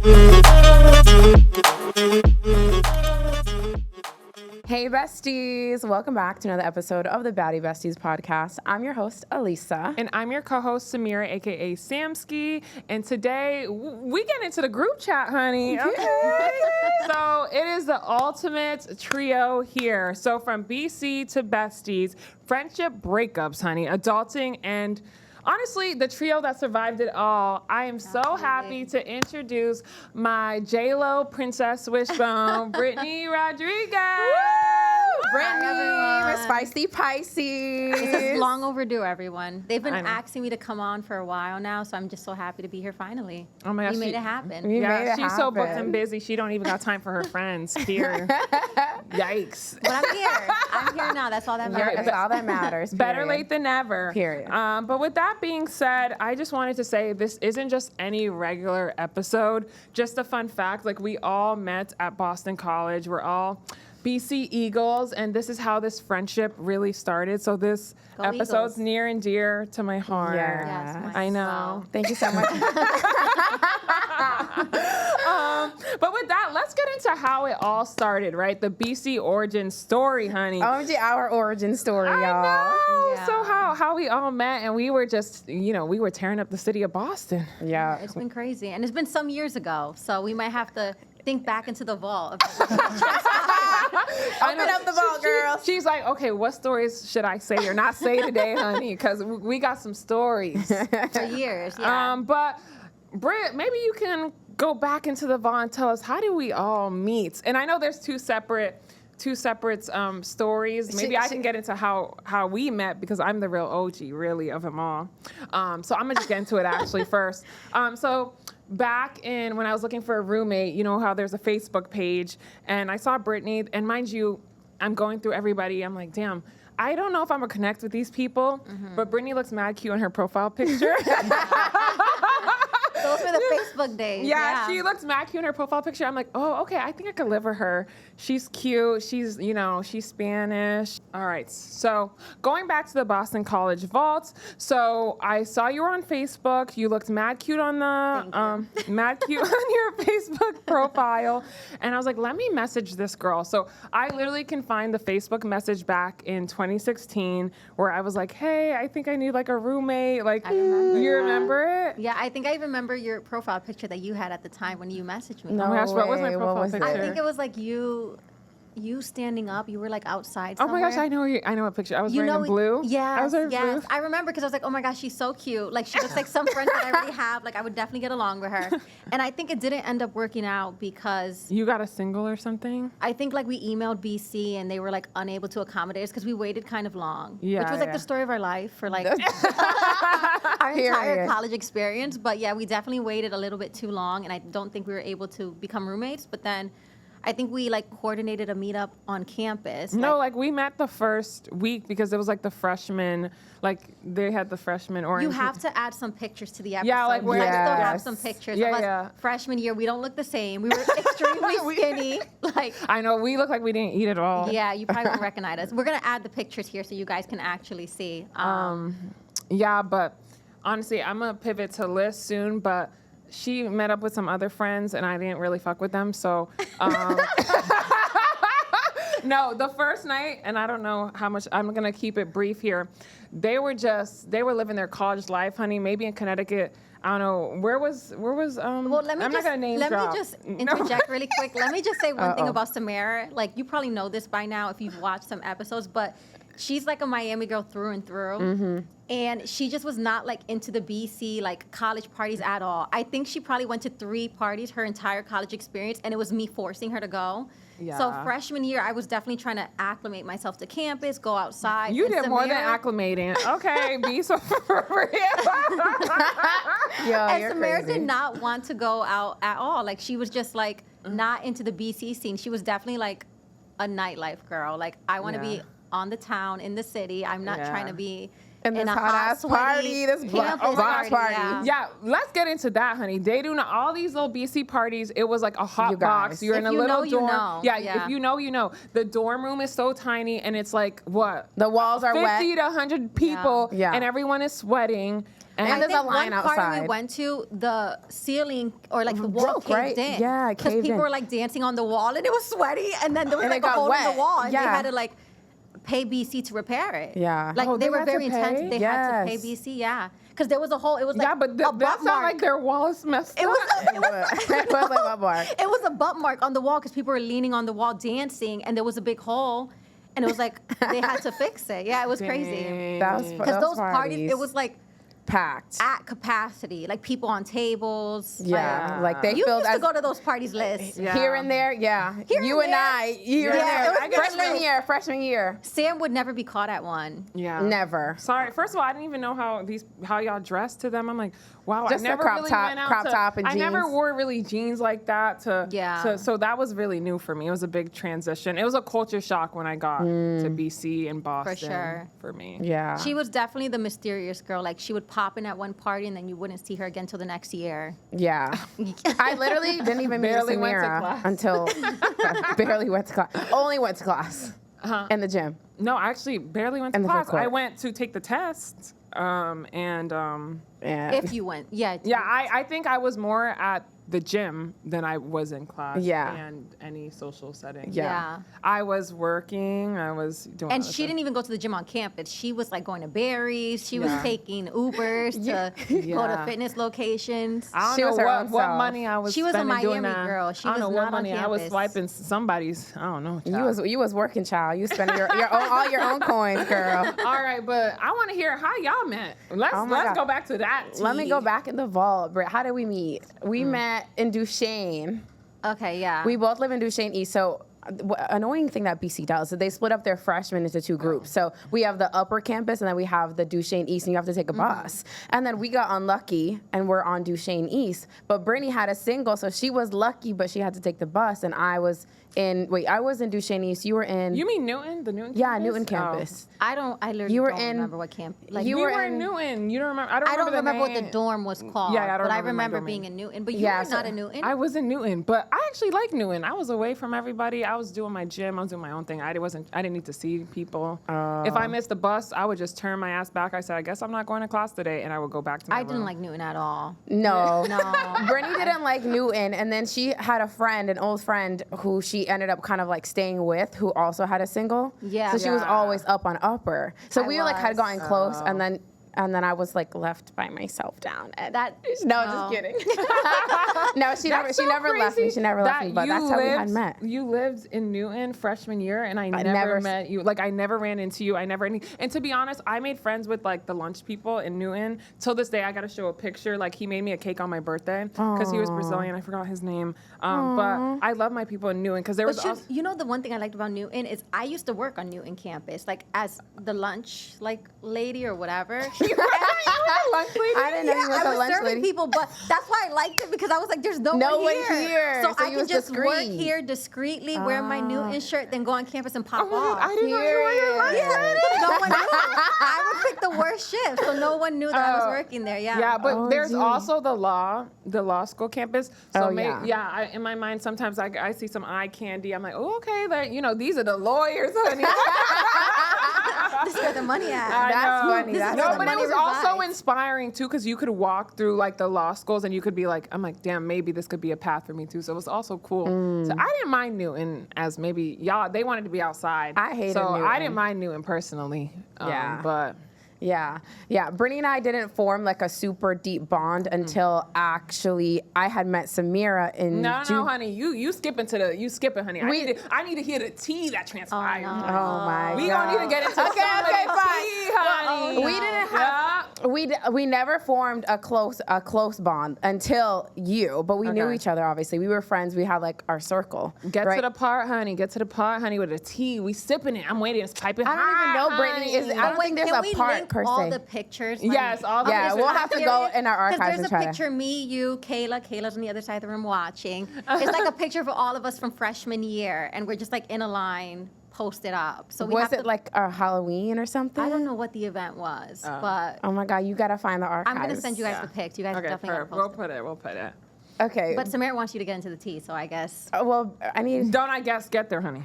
Hey besties, welcome back to another episode of the Besties podcast. I'm your host, Alyssa. And I'm your co-host, Samira, aka Samski. And today, we get into the group chat, honey. Okay. So it is the ultimate trio here. So from BC to Besties, friendship breakups, honey, adulting, and honestly, the trio that survived it all. I am so happy to introduce my J-Lo Princess Wishbone, Brittany Rodriguez. Brittany, Miss Spicy Pisces. This is long overdue, everyone. They've been asking me to come on for a while now, so I'm just so happy to be here finally. Oh my gosh, we made it happen. She's so booked and busy. She don't even got time for her friends here. Yikes. But I'm here. I'm here now. That's all that matters. That's all that matters. Better late than never. Period. But with that being said, I just wanted to say this isn't just any regular episode. Just a fun fact, like we all met at Boston College. We're all BC Eagles, and this is how this friendship really started. So this episode's near and dear to my heart. Yes, I know. Wow. Thank you so much. But with that, let's get into how it all started, right? The BC origin story, honey. OMG, our origin story, y'all. I know. Yeah. So how we all met, and we were just, we were tearing up the city of Boston. Yeah. It's been crazy. And it's been some years ago, so we might have to think back into the vault. Open up the vault, girl. She's like, okay, what stories should I say or not say today, honey? Because we got some stories. For years, yeah. But Britt, maybe you can go back into the vault and tell us, how do we all meet? And I know there's two separate stories. Maybe I can get into how we met, because I'm the real OG, really, of them all. So I'm gonna just get into it actually first. So back in when I was looking for a roommate, you know how there's a Facebook page, and I saw Brittany, and mind you, I'm going through everybody. I'm like, damn, I don't know if I'm gonna connect with these people, but Brittany looks mad cute in her profile picture. Those were the Facebook days. Yeah, she looks mad cute in her profile picture. I'm like, oh, okay, I think I could live with her. She's cute. She's, she's Spanish. All right, so going back to the Boston College vault. So I saw you were on Facebook. You looked mad cute on the, mad cute on your Facebook profile. And I was like, let me message this girl. So I literally can find the Facebook message back in 2016 where I was like, hey, I think I need like a roommate. Like, you remember it? Yeah, I think I remember your profile picture that you had at the time when you messaged me. No Oh my gosh, what was my way. profile What was picture? I think it was like you standing up. You were like outside Oh somewhere. my gosh, I know what picture. I was wearing blue. Yes, I was wearing blue. I remember because I was like, oh my gosh, she's so cute. Like she looks like some friend that I already have. Like I would definitely get along with her. And I think it didn't end up working out because You got a single or something? I think like we emailed BC and they were like unable to accommodate us because we waited kind of long. Yeah, which was like yeah. the story of our life for like our entire Period. college experience. But yeah, we definitely waited a little bit too long, and I don't think we were able to become roommates. But then I think we like coordinated a meetup on campus. No, like we met the first week because it was like the freshman, like they had the freshman You orange. have to add some pictures to the episode. Yeah, like I still have Yes. some pictures Yeah, of us yeah. freshman year. We don't look the same. We were extremely skinny. Like, I know, we look like we didn't eat at all. yeah, you probably won't recognize us. We're gonna add the pictures here so you guys can actually see. Yeah, but honestly, I'm gonna pivot to Liz soon, but she met up with some other friends and I didn't really fuck with them, so no, the first night, and I don't know how much, I'm gonna keep it brief here. They were living their college life, honey, maybe in Connecticut. I don't know, where was Well, let me I'm not gonna name let drop. me just No. interject really quick. Let me just say one thing about Samira. Like, you probably know this by now if you've watched some episodes, but she's like a Miami girl through and through. Mm-hmm. And she just was not like into the BC like college parties at all. I think she probably went to 3 parties her entire college experience, and it was me forcing her to go. Yeah. So freshman year, I was definitely trying to acclimate myself to campus, go outside. You and did more than Samira- acclimating. Okay, be so for real. Yo, And you're Samira crazy. did not want to go out at all. Like, she was just like not into the BC scene. She was definitely like a nightlife girl. Like, I want to be on the town in the city. I'm not trying to be And in this a hot-ass sweaty party, this campus block party. Yeah, let's get into that, honey. They do not, all these little BC parties, it was like a hot You box. guys. You're If in a you little know, you dorm. know. Yeah, Yeah. if you know, you know. The dorm room is so tiny, and it's like, what? The walls are 50 wet. to 100 people, Yeah. and everyone is sweating. And I there's think a line one party outside. we went to, the ceiling or like the wall Broke, caved right? in. Yeah, it because caved people in. were like dancing on the wall and it was sweaty, and then there was And it like a got hole in wet. the wall, and they Yeah. had to like pay BC to repair it. Yeah. like Oh, they they were had to very intense. pay? They had to pay Yes. BC, yeah, because there was a hole. It was like Yeah, but a that bump sounds mark. like their wall is messed It up. was It was like a bar. it was a bump mark on the wall because people were leaning on the wall dancing, and there was a big hole, and it was like they had to fix it. Yeah, it was crazy. Dang. That was Because those parties, it was like packed. at capacity, like people on tables. Yeah, like they You filled used to as go to those parties, Liz. Yeah. here and there. Yeah, Here you and and there. I, here and Yeah, it was there. very Freshman year. Sam would never be caught at one. Yeah. Never. Sorry. First of all, I didn't even know how y'all dressed to them. I'm like, wow. Just I a never crop really top- went out crop to, top and I never jeans. wore really jeans like that to. Yeah. So that was really new for me. It was a big transition. It was a culture shock when I got to BC and Boston. sure. For me. Yeah. She was definitely the mysterious girl. Like she would pop in at one party and then you wouldn't see her again till the next year. Yeah. I literally didn't even meet Barely went to Samira class. until barely went to class. Only went to class in the gym. No, I actually barely went to And the food class. court. I went to take the test. Yeah. If you went, yeah. Yeah, I think I was more at the gym than I was in class. Yeah. And any social setting. Yeah. Yeah. I was working. I was doing. And other she stuff. didn't even go to the gym on campus. She was like going to Barry's. She was Yeah. taking Ubers to go to Yeah. fitness locations. I don't She know was her own what self. money I was She was a spending doing Miami that. girl. She I don't was know not what on money I was campus. swiping somebody's. I don't know. You was working, child. You spent your own, all your own coins, girl. All right, but I want to hear how y'all met. Let's Oh my God. go back to that. Let me tea. go back in the vault. Britt, how did we meet? We met in Duchesne. Okay, yeah. We both live in Duchesne East. So annoying thing that BC does is they split up their freshmen into two groups. So we have the upper campus and then we have the Duchesne East, and you have to take a bus. And then we got unlucky and we're on Duchesne East. But Brittany had a single, so she was lucky, but she had to take the bus. And I was in Duchesne East. You were in. You mean Newton? The Newton? Yeah, campus? Newton Oh. campus. I literally You were don't in- remember what camp. Like, you We were were in in- Newton. You don't remember? I don't the remember what the name. dorm was called. Yeah, I don't but I remember my remember domain. being in Newton. But you Yeah, were so not in Newton. I was in Newton, but I actually like Newton. I was away from everybody. I was doing my gym. I was doing my own thing. I didn't need to see people. If I missed the bus, I would just turn my ass back. I said, I guess I'm not going to class today, and I would go back to my I didn't room. like Newton at all. No. No. Brittany didn't like Newton, and then she had a friend, an old friend, who she ended up kind of like staying with, who also had a single. Yeah. So she was Yeah. always up on upper. So I we like had was. gotten close, and then I was like left by myself down. And That no, no. just kidding. No, she That's never so left me. crazy She never left that me. But you that's how we had lived- met. You lived in Newton freshman year, and I never never s- met you. Like, I never ran into you. And to be honest, I made friends with like the lunch people in Newton. Till this day, I got to show a picture. Like, he made me a cake on my birthday because he was Brazilian. I forgot his name. But I love my people in Newton because there was But also. you know the one thing I liked about Newton is I used to work on Newton campus, like as the lunch like lady or whatever. I didn't know you was I a was lunch serving lady. people, but that's why I liked it because I was like, "There's no, No one one here. so So I you could was just work discreet. here discreetly, wear my Newton shirt, then go on campus and pop Oh my God, off. I didn't know you were your lunch Period. lady. no one knew. I would pick the worst shift, so no one knew that I was working there. Yeah. Yeah, but Oh, there's gee. also the law school campus. So Oh, yeah. in my mind, sometimes I see some eye candy. I'm like, oh, okay, like, these are the lawyers, honey. This is where the money at. That's know. funny. This is That's where No, the but it money was also resides. inspiring too, because you could walk through like the law schools and you could be like, I'm like, damn, maybe this could be a path for me too. So it was also cool. So I didn't mind Newton as maybe y'all. They wanted to be outside. I hated So I Newton. didn't mind Newton personally. Yeah. But Yeah. Brittany and I didn't form like a super deep bond until actually I had met Samira in no, June. honey, you skipping, honey. I need to hear the tea that transpired. no. Oh my We God. gonna need to get into Okay, some okay, of the fine. tea, honey. We didn't have we never formed a close bond until you, but we knew Okay. each other obviously. We were friends. We had like our circle. Get right? to the part, honey. Get to the part, honey, with the tea. We sipping it. I'm waiting. It's piping I don't even know hot, Brittany is. honey. I don't think there's Can a we part link per all se. the pictures? Yes, all the Yeah, pictures. we'll have to go in our archives Because and there's try a to- picture, me, you, Kayla. Kayla's on the other side of the room watching. It's like a picture of all of us from freshman year, and we're just like in a line, posted up. So we Was have it to, like a Halloween or something? I don't know what the event was, but Oh my God, you gotta find the archives. I'm gonna send you guys the pics. You guys Okay, definitely gotta perfect. post We'll put it. Okay. But Samira wants you to get into the tea, so I guess. Well, Don't I guess get there, honey.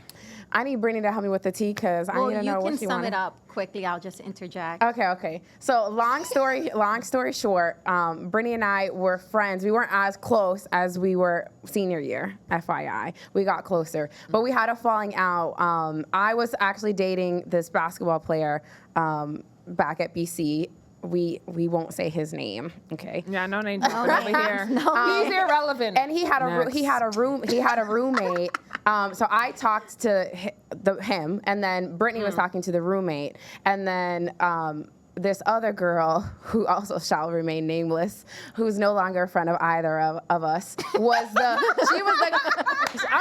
I need Brittany to help me with the tea because I need to know you what can she sum wanted. it up quickly. I'll just interject. Okay. So long story short, Brittany and I were friends. We weren't as close as we were senior year, FYI. We got closer, but we had a falling out. I was actually dating this basketball player back at BC. We won't say his name, okay? Yeah, no name over here. No. He's irrelevant. And he had Next. he had a roommate. So I talked to him, and then Brittany was talking to the roommate, and then this other girl who also shall remain nameless, who's no longer a friend of either of us, was I'm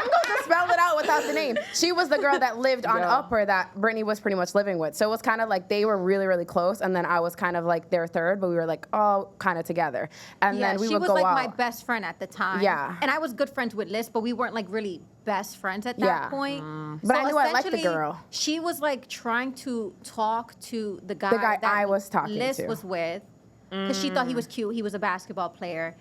going to spell it out without the name. She was the girl that lived on Upper that Brittany was pretty much living with. So it was kind of like they were really, really close, and then I was kind of like their third, but we were like all kind of together. And then we would go out. She was like my best friend at the time. Yeah. And I was good friends with Liz, but we weren't like really best friends at that point. But I knew I liked the essentially, girl. She was like trying to talk to the guy guy that I was talking Liz to. was with, because she thought he was cute. He was a basketball player.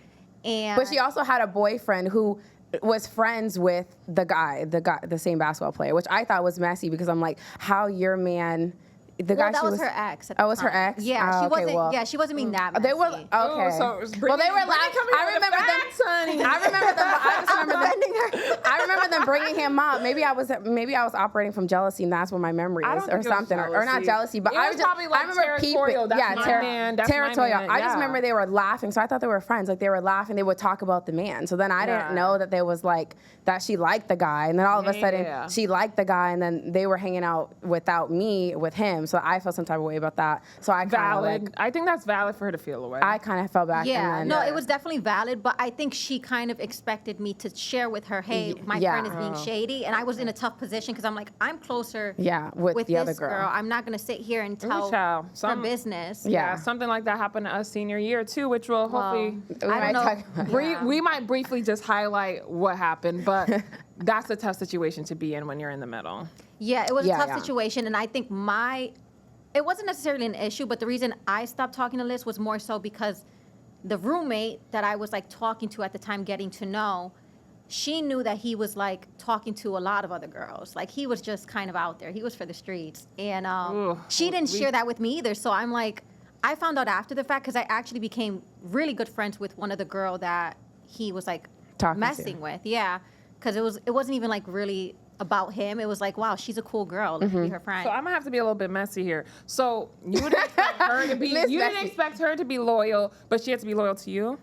And But she also had a boyfriend who was friends with the same basketball player, which I thought was messy because I'm like, how your man, the guy that she was her ex. At the Oh, it was her time. ex? Yeah, Oh, she okay, wasn't. well. Yeah, she wasn't being that messy. They were okay. Oh, so it was well, they were Brittany laughing. coming I here with the remember them. facts, honey. I remember them. I just remember them. I remember them bringing him up. Maybe I was operating from jealousy, and that's what my memory I is, don't or think it was something, or not jealousy, but It I was was just. probably, like, I remember territorial. That's my man. That's my territorial. man. I just Yeah. remember they were laughing, so I thought they were friends. Like they were laughing. They would talk about the man. So then I didn't know that there was like that she liked the guy, and then all of a sudden she liked the guy, and then they were hanging out without me with him. So I felt some type of way about that. So I kind of Valid. I think that's valid for her to feel away. I kind of fell back. Yeah, and no, then, it was definitely valid, but I think she kind of expected me to share with her, hey, my friend is being shady, and I was in a tough position because I'm like, I'm closer with the this other girl. I'm not going to sit here and tell child. her business. Yeah, something like that happened to us senior year too, which will hopefully I don't know. we might briefly just highlight what happened, but that's a tough situation to be in when you're in the middle. Yeah, it was a Yeah, tough yeah. situation, and I think it wasn't necessarily an issue, but the reason I stopped talking to Liz was more so because the roommate that I was like talking to at the time, getting to know, she knew that he was like talking to a lot of other girls. Like he was just kind of out there. He was for the streets, and she didn't share that with me either. So I'm like, I found out after the fact because I actually became really good friends with one of the girl that he was like messing with. Yeah, because it wasn't even like really about him. It was like, wow, she's a cool girl. Let me be her friend. So I'm gonna have to be a little bit messy here. So you didn't expect her to be didn't expect her to be loyal, but she had to be loyal to you?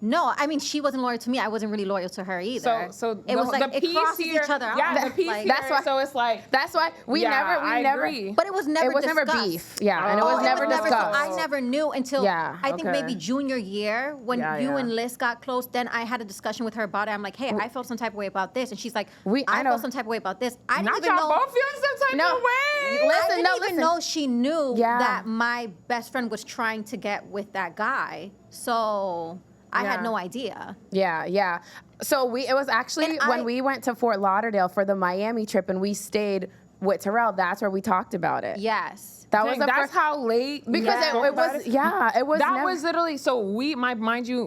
No, I mean, she wasn't loyal to me. I wasn't really loyal to her either. So it was like it piece crosses here, each other out. Yeah, the piece Like, here, That's why- so it's like That's why we I never. agree. but it was never It was never discussed. beef. Yeah, and it was never so discussed. I never knew until I think okay. maybe junior year when Yeah, you yeah. and Liz got close. Then I had a discussion with her about it. I'm like, hey, I felt some type of way about this, and she's like, I I know. felt some type of way about this. I didn't Not even y'all know. both feeling some type No. of way. Listen, I didn't no, even listen. know she knew Yeah. that my best friend was trying to get with that guy. So I had Yeah. no idea. Yeah. So it was actually And when we went to Fort Lauderdale for the Miami trip and we stayed with Terrell, that's where we talked about it. Yes. That was Dang, the that's first, how late because you it was it was that never, was literally so mind you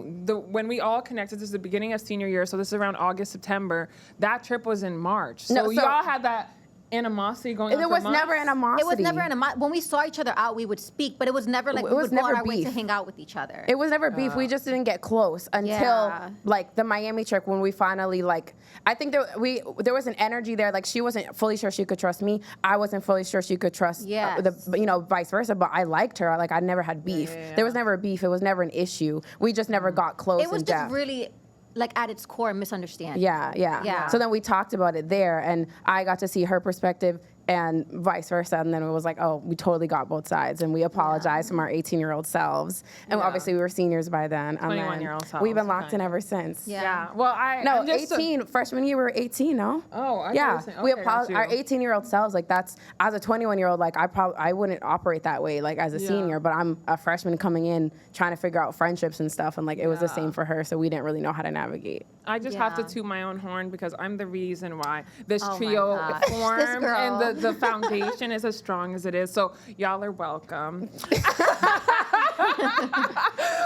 when we all connected, this is the beginning of senior year, so this is around August, September. That trip was in March. So, No, so- y'all had that animosity going on. there for was months? never animosity. It was never when we saw each other out, we would speak, but it was never like It we was would go never on our way to beef. hang out with each other. It was never beef. We just didn't get close until Yeah. like the Miami trip when we finally like. I think there was an energy there. Like she wasn't fully sure she could trust me. I wasn't fully sure she could trust Yes. vice versa. But I liked her. Like I never had beef. There was never a beef. It was never an issue. We just never got close. It was in just depth. really like at its core a misunderstanding. Yeah. So then we talked about it there, and I got to see her perspective and vice versa. And then it was like, oh, we totally got both sides, and we apologized from our 18-year-old selves. And obviously we were seniors by then. And then 21-year-old selves, we've been locked in okay. ever since. Yeah. Well, No, I'm just 18. Freshman year, we were 18, no? Oh, I yeah. thought you were We saying- okay, got you. our 18-year-old selves, like that's, as a 21-year-old, like I wouldn't operate that way, like as a senior, but I'm a freshman coming in, trying to figure out friendships and stuff, and like it was the same for her, so we didn't really know how to navigate. I just have to Yeah. toot my own horn because I'm the reason why this Oh my trio gosh. formed This girl. and the foundation is as strong as it is. So y'all are welcome.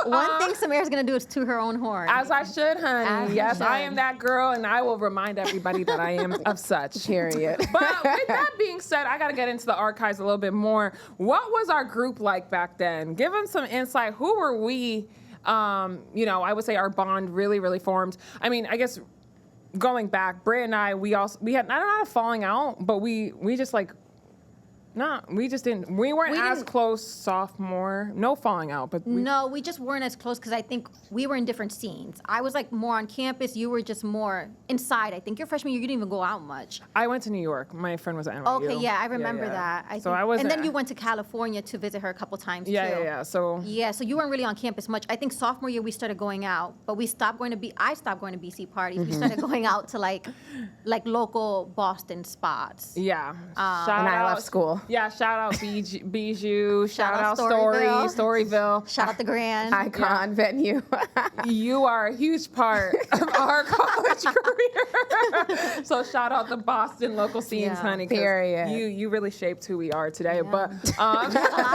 One thing Samira's gonna do is toot her own horn. As I should, honey. As you Yes, I should. am that girl, and I will remind everybody that I am of such. Period. But with that being said, I got to get into the archives a little bit more. What was our group like back then? Give them some insight. Who were we? I would say our bond really, really formed. I mean, I guess going back, Britt and I, we had not a falling out, but we just like. No, we just didn't. We weren't as close sophomore. No falling out, but No, we just weren't as close because I think we were in different scenes. I was like more on campus. You were just more inside. I think your freshman year, you didn't even go out much. I went to New York. My friend was at NYU. Okay, yeah, I remember that. So I wasn't. And then you went to California to visit her a couple times too. Yeah. So Yeah, so you weren't really on campus much. I think sophomore year we started going out, but I stopped going to BC parties. We started going out to like local Boston spots. yeah. Shout And I out- left school. Yeah, shout out Bijou, shout out out Storyville. Storyville. Shout out the Grand. Icon venue. You are a huge part of our college career. So shout out the Boston local scenes, Yeah. honey. 'Cause Period. You really shaped who we are today. But a lot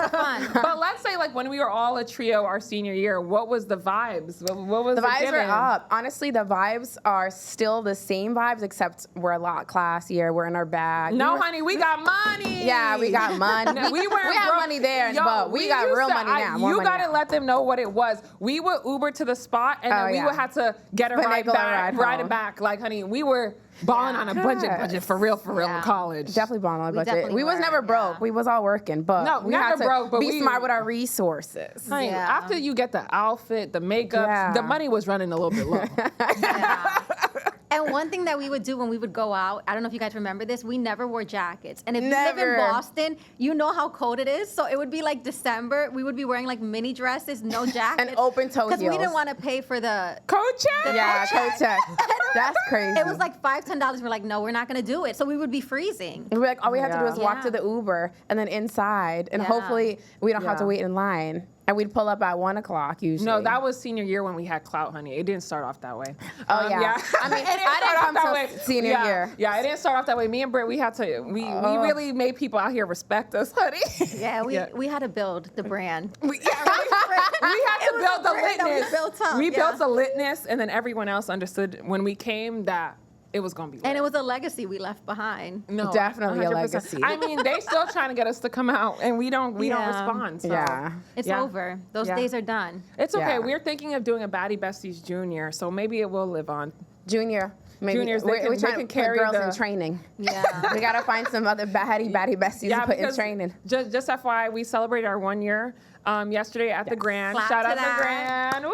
of fun. but let's say like when we were all a trio our senior year, what was the vibes? What was The vibes given? are up. Honestly, the vibes are still the same vibes, except we're a lot classier. We're in our bag. No, We were- honey, we got money. Yeah, we got money. No, we weren't had broke. money there, Yo, but we got used real to- money now. More You money gotta now. let them know what it was. We would Uber to the spot, and then Oh, we yeah. would have to get a ride Finagle a back, ride ride it home. back. Like, honey, we were balling on a budget for real Yeah. in college. Definitely bond on a We budget. definitely We was were, never broke. yeah. We was all working, but No, we never had to broke, but be we- smart with our resources. Honey, Yeah. after you get the outfit, the makeup, Yeah. the money was running a little bit low. Yeah. And one thing that we would do when we would go out, I don't know if you guys remember this, we never wore jackets. And if you live in Never. Boston, you know how cold it is. So it would be like December, we would be wearing like mini dresses, no jackets. And open toe Because we heels. didn't want to pay for the. Coach, Yeah, coat check. That's crazy. It was like $5, $10. We're like, no, we're not going to do it. So we would be freezing. We were like, all we had to do Yeah. is walk Yeah. to the Uber and then inside, and Yeah. hopefully we don't have to Yeah. wait in line. And we'd pull up at 1 o'clock usually. No, that was senior year when we had clout, honey. It didn't start off that way. Oh, yeah. I mean, It didn't I start didn't off come that till way. senior Yeah. year. Yeah, it didn't start off that way. Me and Britt, we really made people out here respect us, honey. Yeah, Yeah. we had to build the brand. We had to It was build a the brand that we litness. built up, We yeah. built the litness, and then everyone else understood when we came that it was gonna be lit. And it was a legacy we left behind. no, Definitely a 100%. legacy. I mean, they still trying to get us to come out, and we don't Yeah. respond. So. Yeah. It's Yeah. over. Those Yeah. days are done. It's okay. Yeah. We're thinking of doing a Baddie Besties Junior, so maybe it will live on. Junior. Maybe. Juniors, they we're can- they trying can to carry put girls the- in training. Yeah. We gotta find some other baddie besties to put in because training. Just FYI, we celebrated our 1 year yesterday at the Grand. Clap Shout to out the that. Grand. Woo!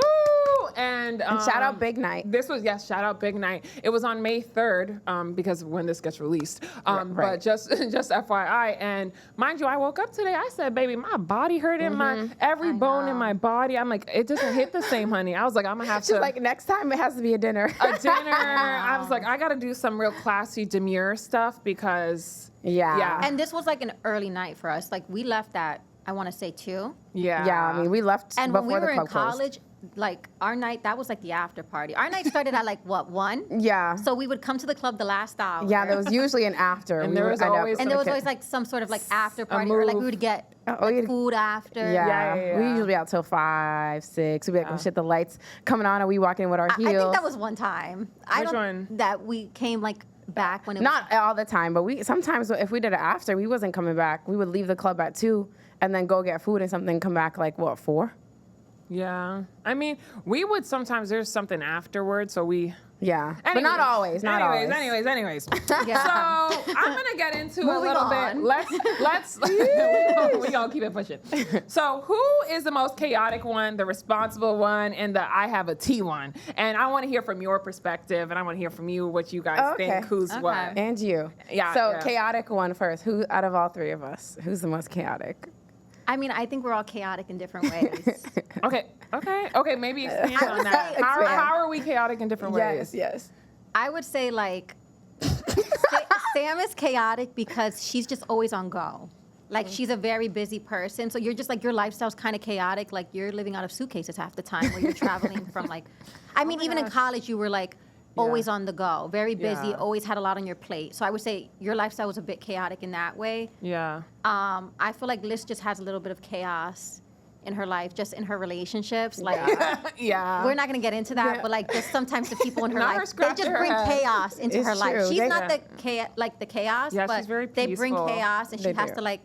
And shout out Big Night. This was shout out Big Night. It was on May 3rd because when this gets released. Right. But just FYI, and mind you, I woke up today. I said, "Baby, my body hurt in my every I bone in know. my body." I'm like, it doesn't hit the same, honey. I was like, I'm gonna have She's to like, next time it has to be a dinner. a dinner. I was like, I gotta do some real classy, demure stuff because Yeah. And this was like an early night for us. Like we left at, I want to say 2. Yeah, I mean, we left And before when we the were in club closed. college, like our night, that was like the after party. Our night started at like what, 1? Yeah. So we would come to the club the last hour. Yeah, there was usually an after. And We there would was end up- always- And there was Okay. always like some sort of like after party, or like we move. would get Oh, like, you'd- food after. Yeah. Yeah. We usually be out till 5, 6. We'd be like, oh shit, the lights coming on, and we walk in with our I heels. think that was one time. I Which don't one? that we came like back when it Not all the time, but we sometimes if we did it after, we wasn't coming back. We would leave the club at 2 and then go get food and something, come back like what, 4? Yeah. I mean, we would sometimes, there's something afterwards, so we. Yeah, but not always. Not always. Anyways. Yeah. So I'm gonna get into a Moving little on. bit. Let's we gonna keep it pushing. So who is the most chaotic one, the responsible one, and the I have a T one? And I want to hear from your perspective, and I want to hear from you what you guys Okay. think who's Okay. what. And you. Yeah, So yeah. chaotic one first. Who out of all 3 of us? Who's the most chaotic? I mean, I think we're all chaotic in different ways. Okay. Maybe expand on that. say How, expand. how are we chaotic in different ways? Yes. I would say like Sam is chaotic because she's just always on go. Like she's a very busy person, so you're just like your lifestyle's kind of chaotic. Like you're living out of suitcases half the time, where you're traveling from like, I mean, even in college you were like always on the go, very busy, Yeah. always had a lot on your plate. So I would say your lifestyle was a bit chaotic in that way. Yeah. I feel like Liz just has a little bit of chaos in her life, just in her relationships. Like, Yeah. we're not gonna get into that, but like, just sometimes the people in her Not her life, they scratching just her bring head. chaos into It's her life. true. She's They- not the chaos, Yeah, but she's very they bring peaceful. chaos, and she They has do. to like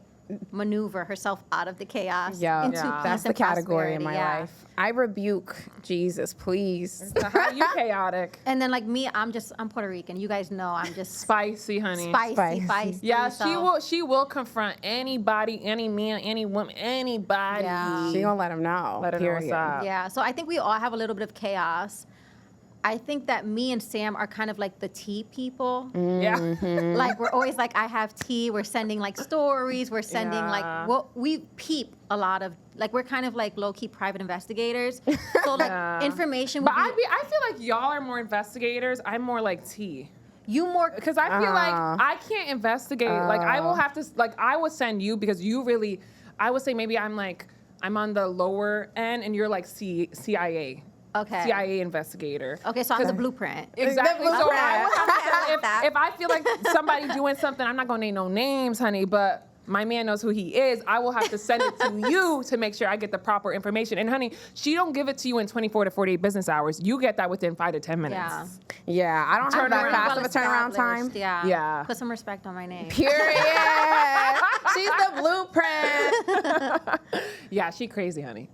maneuver herself out of the chaos Yeah, into Yeah. peace that's the and category in my prosperity, yeah. life. I rebuke Jesus, please. So how you chaotic? And then like me, I'm Puerto Rican. You guys know I'm just Spicy, honey. spicy. Yeah, so- she will confront anybody, any man, any woman, anybody. Yeah. She gonna let him know. Let her know what's period. up. Yeah, so I think we all have a little bit of chaos. I think that me and Sam are kind of like the tea people. Yeah. Like we're always like, I have tea. We're sending like stories. We're sending Yeah. like what we peep a lot of. Like we're kind of like low key private investigators. So like Yeah. information. But Would be, I feel like y'all are more investigators. I'm more like T. you more. Because I feel like I can't investigate. Like I will have to, like I would send you because you really, I would say maybe I'm on the lower end and you're like CIA. Okay. CIA investigator. Okay, so I'm the blueprint. Exactly. So I would have Okay. to, if I feel like somebody doing something, I'm not gonna name no names, honey, but my man knows who he is. I will have to send it to you to make sure I get the proper information. And honey, she don't give it to you in 24 to 48 business hours. You get that within 5 to 10 minutes. Yeah. Yeah, I don't have that Turnaround. fast of a turnaround time. Well-established, Yeah. Yeah. Put some respect on my name. Period. She's the blueprint. Yeah, she crazy, honey.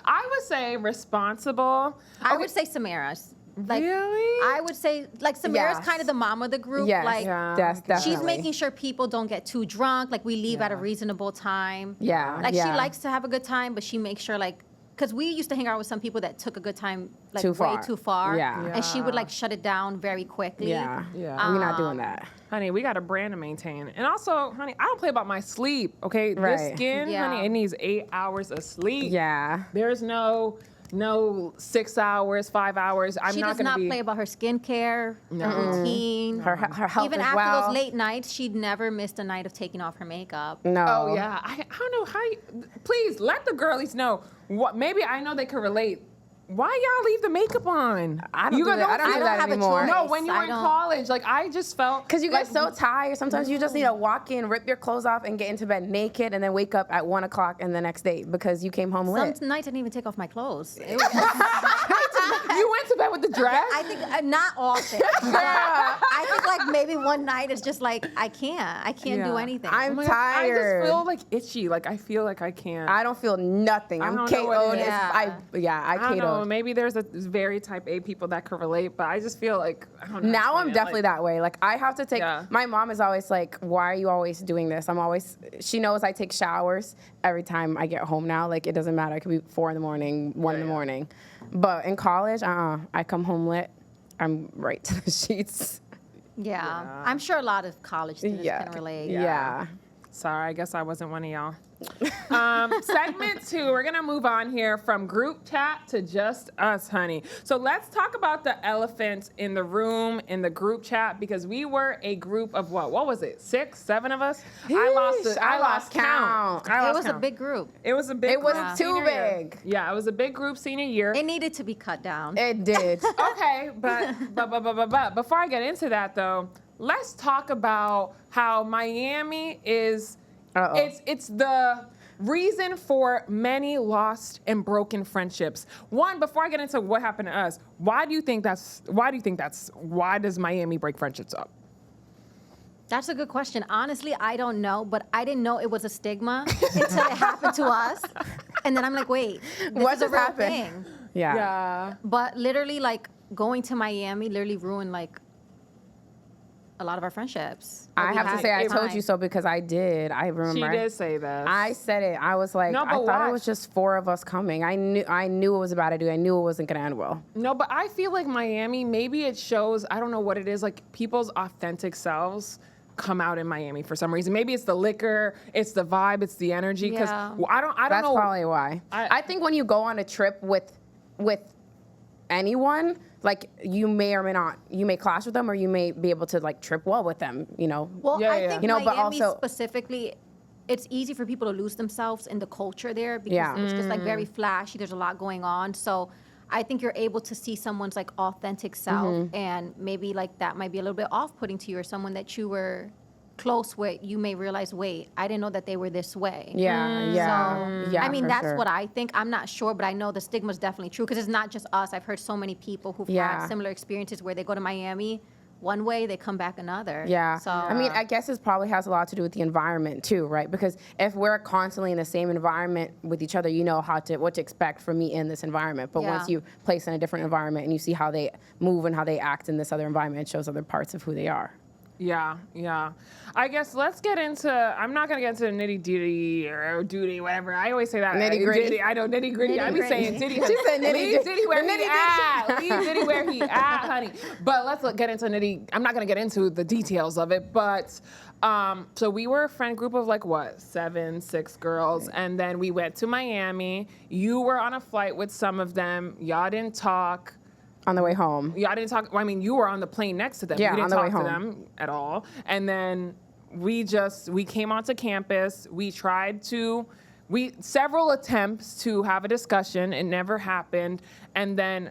I would say responsible. I would say Samira's. Like, Really? I would say like Samira's Yes. kind of the mom of the group. Yes, Like Yeah. that's definitely. she's making sure people don't get too drunk. Like we leave at a reasonable time. Yeah, Like she yeah. likes to have a good time, but she makes sure like, because we used to hang out with some people that took a good time like Too way far. too far. Yeah. And she would like shut it down very quickly. Yeah, Yeah. We're not doing that. Honey, we got a brand to maintain. And also, honey, I don't play about my sleep, okay? Right. This skin, Yeah. honey, it needs 8 hours of sleep. Yeah. There's no 6 hours, 5 hours. I'm She not does going to not be. play about her skincare, her routine. Her health Even as after well. those late nights, she'd never missed a night of taking off her makeup. No. Oh, yeah. I don't know how please let the girlies know. What? Maybe I know they can relate. Why y'all leave the makeup on? I don't do that. I don't I do don't that have a anymore. choice. No, when you were I in don't- college, like I just felt Because you like, get so tired. Sometimes you just need to walk in, rip your clothes off, and get into bed naked, and then wake up at 1 o'clock and the next day because you came home lit. Some nights I didn't even take off my clothes. It was, you went to bed with the dress. I think not often. I think like maybe one night it's just like I can't do Yeah. anything. I'm Oh my God, I tired. just feel like itchy. Like I feel like I can't. I don't feel nothing. I I'm don't know what KO'd. it is. Yeah. I I don't know. KO'd. Maybe there's a very type A people that could relate, but I just feel like I don't know. Now I'm explain it, definitely like- that way. Like I have to take. Yeah. My mom is always like, "Why are you always doing this?" She knows I take showers every time I get home now. Like it doesn't matter. It could be 4 in the morning, 1 in the Yeah. morning. But in college, I come home lit. I'm right to the sheets. yeah. I'm sure a lot of college students Yeah. can relate. Yeah. Sorry, I guess I wasn't one of y'all. Segment 2, we're gonna move on here from group chat to just us, honey. So let's talk about the elephant in the room in the group chat because we were a group of what was it? 6, 7 of us? I lost count. It was a big group. It was a big. It was group too senior year. big. Yeah, it was a big group senior year. It needed to be cut down. It did. Okay, but before I get into that though, let's talk about how Miami is. Uh-oh. It's the reason for many lost and broken friendships. One, before I get into what happened to us, why does Miami break friendships up? That's a good question. Honestly, I don't know, but I didn't know it was a stigma until it happened to us. And then I'm like, wait, this What is a just real happened? thing. Yeah. Yeah. But literally, like, going to Miami literally ruined, like, a lot of our friendships. that I we have to had say at I the told time. you so because I did. I She remember. did say that. I said it. I was like, No, I but thought it watch. was just 4 of us coming. I knew it was about to do. I knew it wasn't gonna end well. No, but I feel like Miami, maybe it shows, I don't know what it is, like people's authentic selves come out in Miami for some reason. Maybe it's the liquor, it's the vibe, it's the energy. Because Yeah. I don't That's know. probably why. I think when you go on a trip with anyone, like you may clash with them or you may be able to like trip well with them, you know. Well, Yeah, I yeah. think You know, but Miami also- specifically, it's easy for people to lose themselves in the culture there because Yeah. it's just like very flashy. There's a lot going on. So I think you're able to see someone's like authentic self, and maybe like that might be a little bit off-putting to you, or someone that you were close with, you may realize, wait, I didn't know that they were this way. Yeah, I mean, for that's sure. what I think. I'm not sure, but I know the stigma is definitely true, because it's not just us. I've heard so many people who've had similar experiences where they go to Miami one way, they come back another. Yeah. So I mean, I guess it probably has a lot to do with the environment too, right? Because if we're constantly in the same environment with each other, you know what to expect from me in this environment. But once you place in a different environment and you see how they move and how they act in this other environment, it shows other parts of who they are. Yeah, yeah. I guess let's get into, I'm not going to get into nitty-ditty or duty, whatever. I always say that. Nitty-gritty. I know, nitty-gritty. I be saying Nitty-gritty. ditty. She said nitty-gritty. Leave ditty where he Nitty-gritty. at. Leave ditty where he at, honey. But let's get into nitty. I'm not going to get into the details of it, but so we were a friend group of like what, 6 girls, and then we went to Miami. You were on a flight with some of them. Y'all didn't talk. On the way home. Y'all didn't talk. I mean, you were on the plane next to them. Yeah, you didn't on the talk way to home. them at all. And then we came onto campus. We tried to, several attempts to have a discussion. It never happened. And then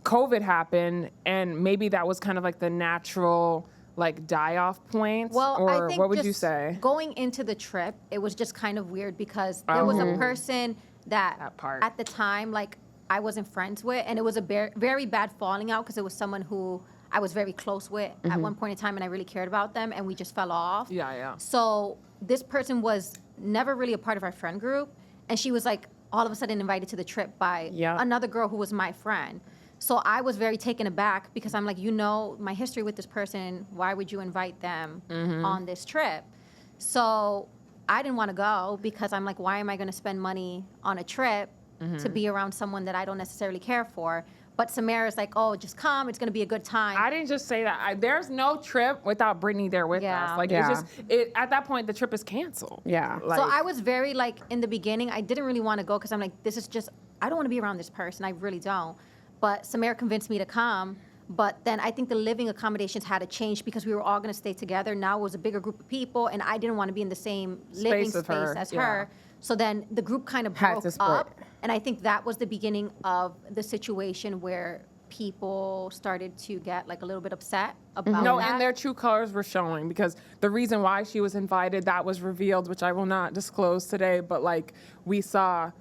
COVID happened, and maybe that was kind of like the natural like die-off point. Well, or I think what would just you say? going into the trip, it was just kind of weird because there was a person that part. at the time, like, I wasn't friends with, and it was a very bad falling out because it was someone who I was very close with at one point in time, and I really cared about them, and we just fell off. Yeah. So this person was never really a part of our friend group, and she was like all of a sudden invited to the trip by another girl who was my friend. So I was very taken aback because I'm like, you know, my history with this person, why would you invite them on this trip? So I didn't want to go because I'm like, why am I going to spend money on a trip to be around someone that I don't necessarily care for? But Samira's like, oh, just come. It's going to be a good time. I didn't just say that. There's no trip without Brittany there with us. Like, it's just, at that point, the trip is canceled. Yeah. Like, so I was very, like, in the beginning, I didn't really want to go because I'm like, this is just, I don't want to be around this person. I really don't. But Samira convinced me to come. But then I think the living accommodations had to change because we were all going to stay together. Now it was a bigger group of people, and I didn't want to be in the same living space as her. So then the group kind of broke up. And I think that was the beginning of the situation where people started to get like a little bit upset about No, that. and their true colors were showing because the reason why she was invited, that was revealed, which I will not disclose today, but like we saw.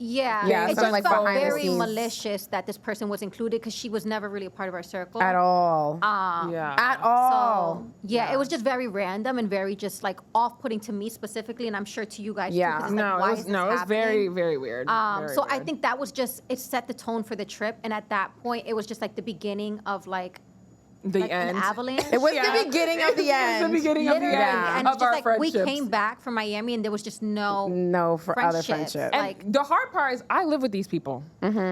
Yeah, it something just like felt behind the very scenes. malicious that this person was included because she was never really a part of our circle. At all. Yeah. At all. So, yeah, it was just very random and very just like off-putting to me specifically, and I'm sure to you guys Yeah. too. 'Cause it's like, why is this it was very, happening? very weird. Very So I weird. think that was just, it set the tone for the trip, and at that point, it was just like the beginning of like the an end. avalanche. It was the beginning of the It end. was the beginning of the Literally, end and of it's our just like we friendships. came back from Miami, and there was just no Other friendships. And Like, the hard part is I live with these people.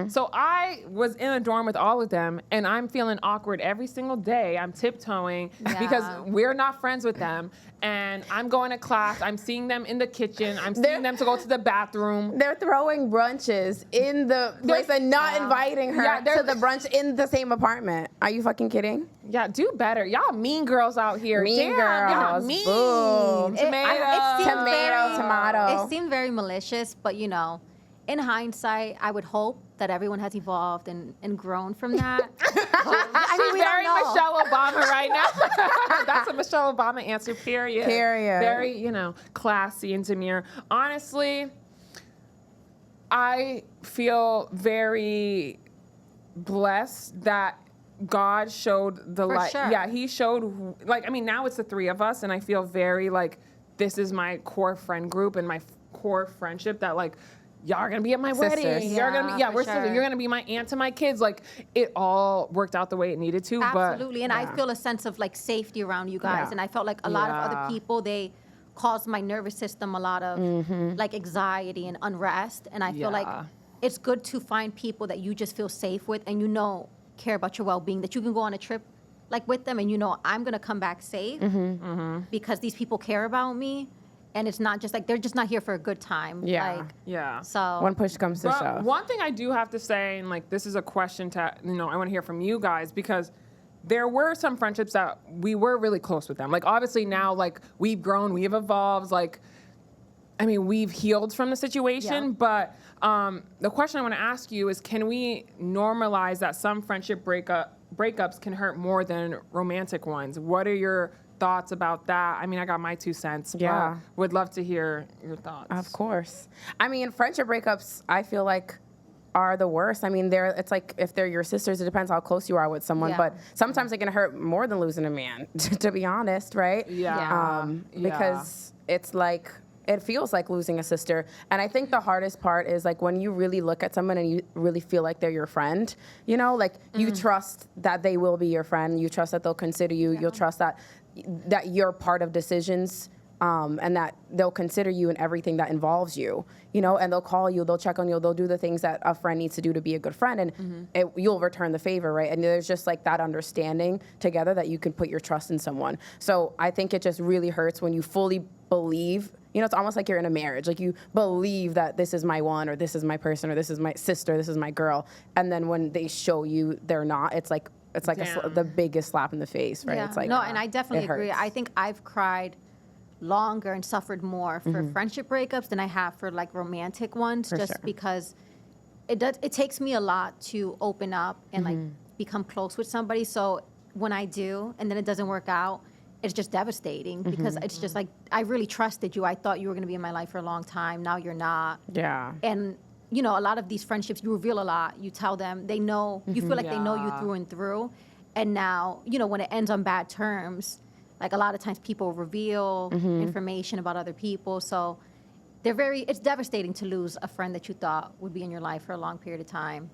So I was in a dorm with all of them, and I'm feeling awkward every single day. I'm tiptoeing because we're not friends with them. And I'm going to class. I'm seeing them in the kitchen. I'm seeing them to go to the bathroom. They're throwing brunches in the place and not inviting her to the brunch in the same apartment. Are you fucking kidding? Yeah, do better. Y'all mean girls out here. Mean Damn, girls. Y'all mean. Boom. Tomato. Tomato. It seemed very malicious, but you know, in hindsight, I would hope that everyone has evolved and grown from that. I mean, She's we very don't know. Michelle Obama right now. That's a Michelle Obama answer, period. Very, classy and demure. Honestly, I feel very blessed that God showed the light. sure. Yeah, he showed, now it's the three of us, and I feel very like this is my core friend group and my core friendship that like, y'all are gonna be at my wedding. Sisters. You're gonna be, Yeah, for we're sisters. sure. You're gonna be my aunt to my kids. Like, it all worked out the way it needed to. Absolutely, but, and I feel a sense of like safety around you guys, Yeah. and I felt like a lot of other people, they caused my nervous system a lot of like anxiety and unrest, and I feel like it's good to find people that you just feel safe with and care about your well-being, that you can go on a trip like with them and I'm gonna come back safe because these people care about me, and it's not just like they're just not here for a good time. Yeah. So When push comes to But shove. one thing I do have to say, and like this is a question to, I want to hear from you guys, because there were some friendships that we were really close with them. Like, obviously now, like, we've grown, we've evolved, like, I mean, we've healed from the situation, Yeah. but the question I want to ask you is, can we normalize that some friendship breakups can hurt more than romantic ones? What are your thoughts about that? I mean, I got my 2 cents. Yeah. But would love to hear your thoughts. Of course. I mean, friendship breakups, I feel like, are the worst. I mean, it's like if they're your sisters, it depends how close you are with someone, Yeah. but sometimes it can hurt more than losing a man, to be honest, right? Yeah. Because it's like, it feels like losing a sister. And I think the hardest part is like when you really look at someone and you really feel like they're your friend, you know, like you trust that they will be your friend. You trust that they'll consider you. You'll trust that you're part of decisions. And that they'll consider you in everything that involves you, you know, and they'll call you, they'll check on you, they'll do the things that a friend needs to do to be a good friend, and you'll return the favor, right? And there's just like that understanding together that you can put your trust in someone. So I think it just really hurts when you fully believe, you know, it's almost like you're in a marriage, like you believe that this is my one, or this is my person, or this is my sister, this is my girl, and then when they show you they're not, it's like the biggest slap in the face, right? Yeah. It's like, no, and I definitely agree. hurts. I think I've cried longer and suffered more for friendship breakups than I have for like romantic ones, For just sure. because it takes me a lot to open up and like become close with somebody. So when I do and then it doesn't work out, it's just devastating because it's just like, I really trusted you. I thought you were going to be in my life for a long time. Now you're not. Yeah. And you know, a lot of these friendships, you reveal a lot. You tell them, they know, you feel like they know you Yeah. through and through. And now, you know, when it ends on bad terms, like a lot of times people reveal information about other people. So it's devastating to lose a friend that you thought would be in your life for a long period of time.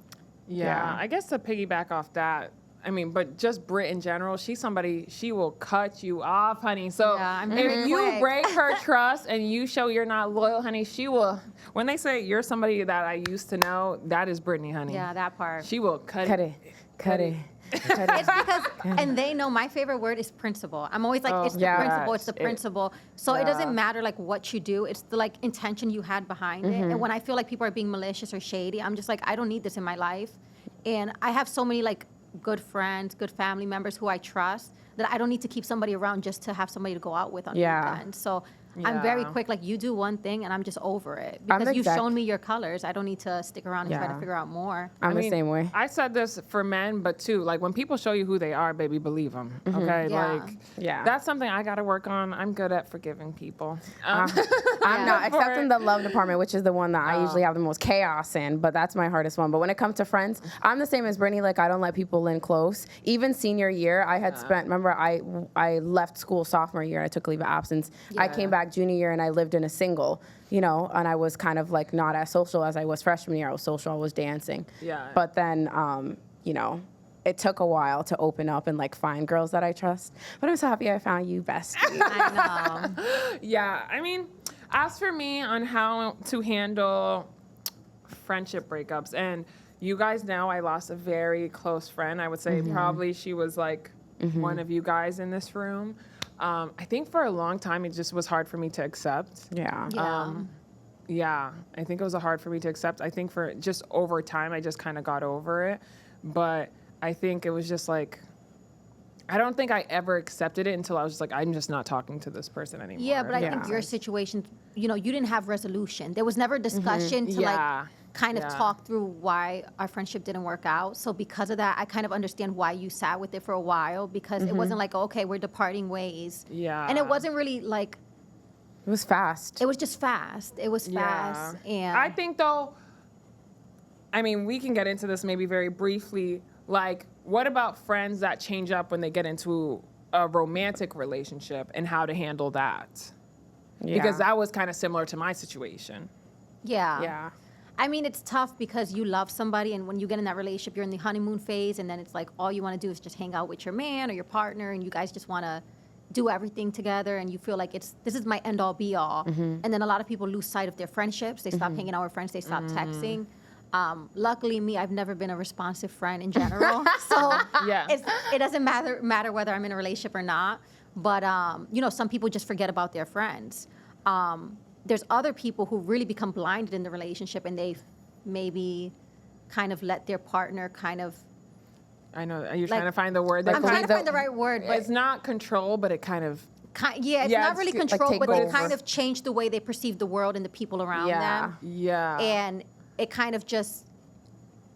Yeah, I guess to piggyback off that, I mean, but just Brit in general, she's somebody, she will cut you off, honey. So Yeah, I'm if very you quick. break her trust and you show you're not loyal, honey, she will, when they say you're somebody that I used to know, that is Brittany, honey. Yeah, that part. She will cut Cut it. it. Cut it. It's because, and they know my favorite word is principle. I'm always like, it's the yeah. principle, it's the It- principle. So it doesn't matter like what you do, it's the like intention you had behind it. And when I feel like people are being malicious or shady, I'm just like, I don't need this in my life. And I have so many like good friends, good family members who I trust that I don't need to keep somebody around just to have somebody to go out with on the Yeah. weekend. So I'm very Yeah. quick, like you do one thing and I'm just over it. I'm Because the you've exact- shown me your colors. I don't need to stick around and try to Yeah. figure out more. I'm I the mean, same way. I said this for men, but too, like when people show you who they are, baby, believe them. Okay, Yeah. like Yeah. that's something I got to work on. I'm good at forgiving people. I'm not, except in the love department, which is the one that I usually have the most chaos in, but that's my hardest one. But when it comes to friends, I'm the same as Brittany. Like, I don't let people in close. Even senior year, I had spent, remember, I left school sophomore year and I took leave of absence. I Yeah. came back junior year and I lived in a single, you know, and I was kind of like not as social as I was freshman year. I was social, I was dancing. Yeah. But then, you know, it took a while to open up and like find girls that I trust. But I'm so happy I found you, bestie. I know. Yeah, I mean, as for me on how to handle friendship breakups, and you guys know I lost a very close friend. I would say probably she was like one of you guys in this room. I think for a long time it just was hard for me to accept. Yeah. Yeah. Yeah, I think it was hard for me to accept. I think for just over time, I just kind of got over it. But I think it was just like, I don't think I ever accepted it until I was just like, I'm just not talking to this person anymore. Yeah, but I think Yeah. your situation, you know, you didn't have resolution. There was never a discussion to Yeah. like kind of Yeah. talk through why our friendship didn't work out. So because of that, I kind of understand why you sat with it for a while because it wasn't like, okay, we're departing ways. Yeah. And it wasn't really like, It was fast. it was just fast. It was fast. And I think though, I mean, we can get into this maybe very briefly. Like, what about friends that change up when they get into a romantic relationship and how to handle that? Because that was kind of similar to my situation. yeah. Yeah. I mean, it's tough because you love somebody, and when you get in that relationship, you're in the honeymoon phase, and then it's like all you want to do is just hang out with your man or your partner, and you guys just want to do everything together, and you feel like this is my end all be all. And then a lot of people lose sight of their friendships. They stop hanging out with friends. They stop texting. Luckily, me, I've never been a responsive friend in general, so Yeah. it doesn't matter whether I'm in a relationship or not. But you know, some people just forget about their friends. There's other people who really become blinded in the relationship, and they maybe kind of let their partner kind of. I know. Are you Like, trying to find the word? That I'm trying to the- find the right word, but it's not control, but it kind of It's Yeah, not really it's control, take but they over. kind of change the way they perceive the world and the people around them. Yeah. And it kind of just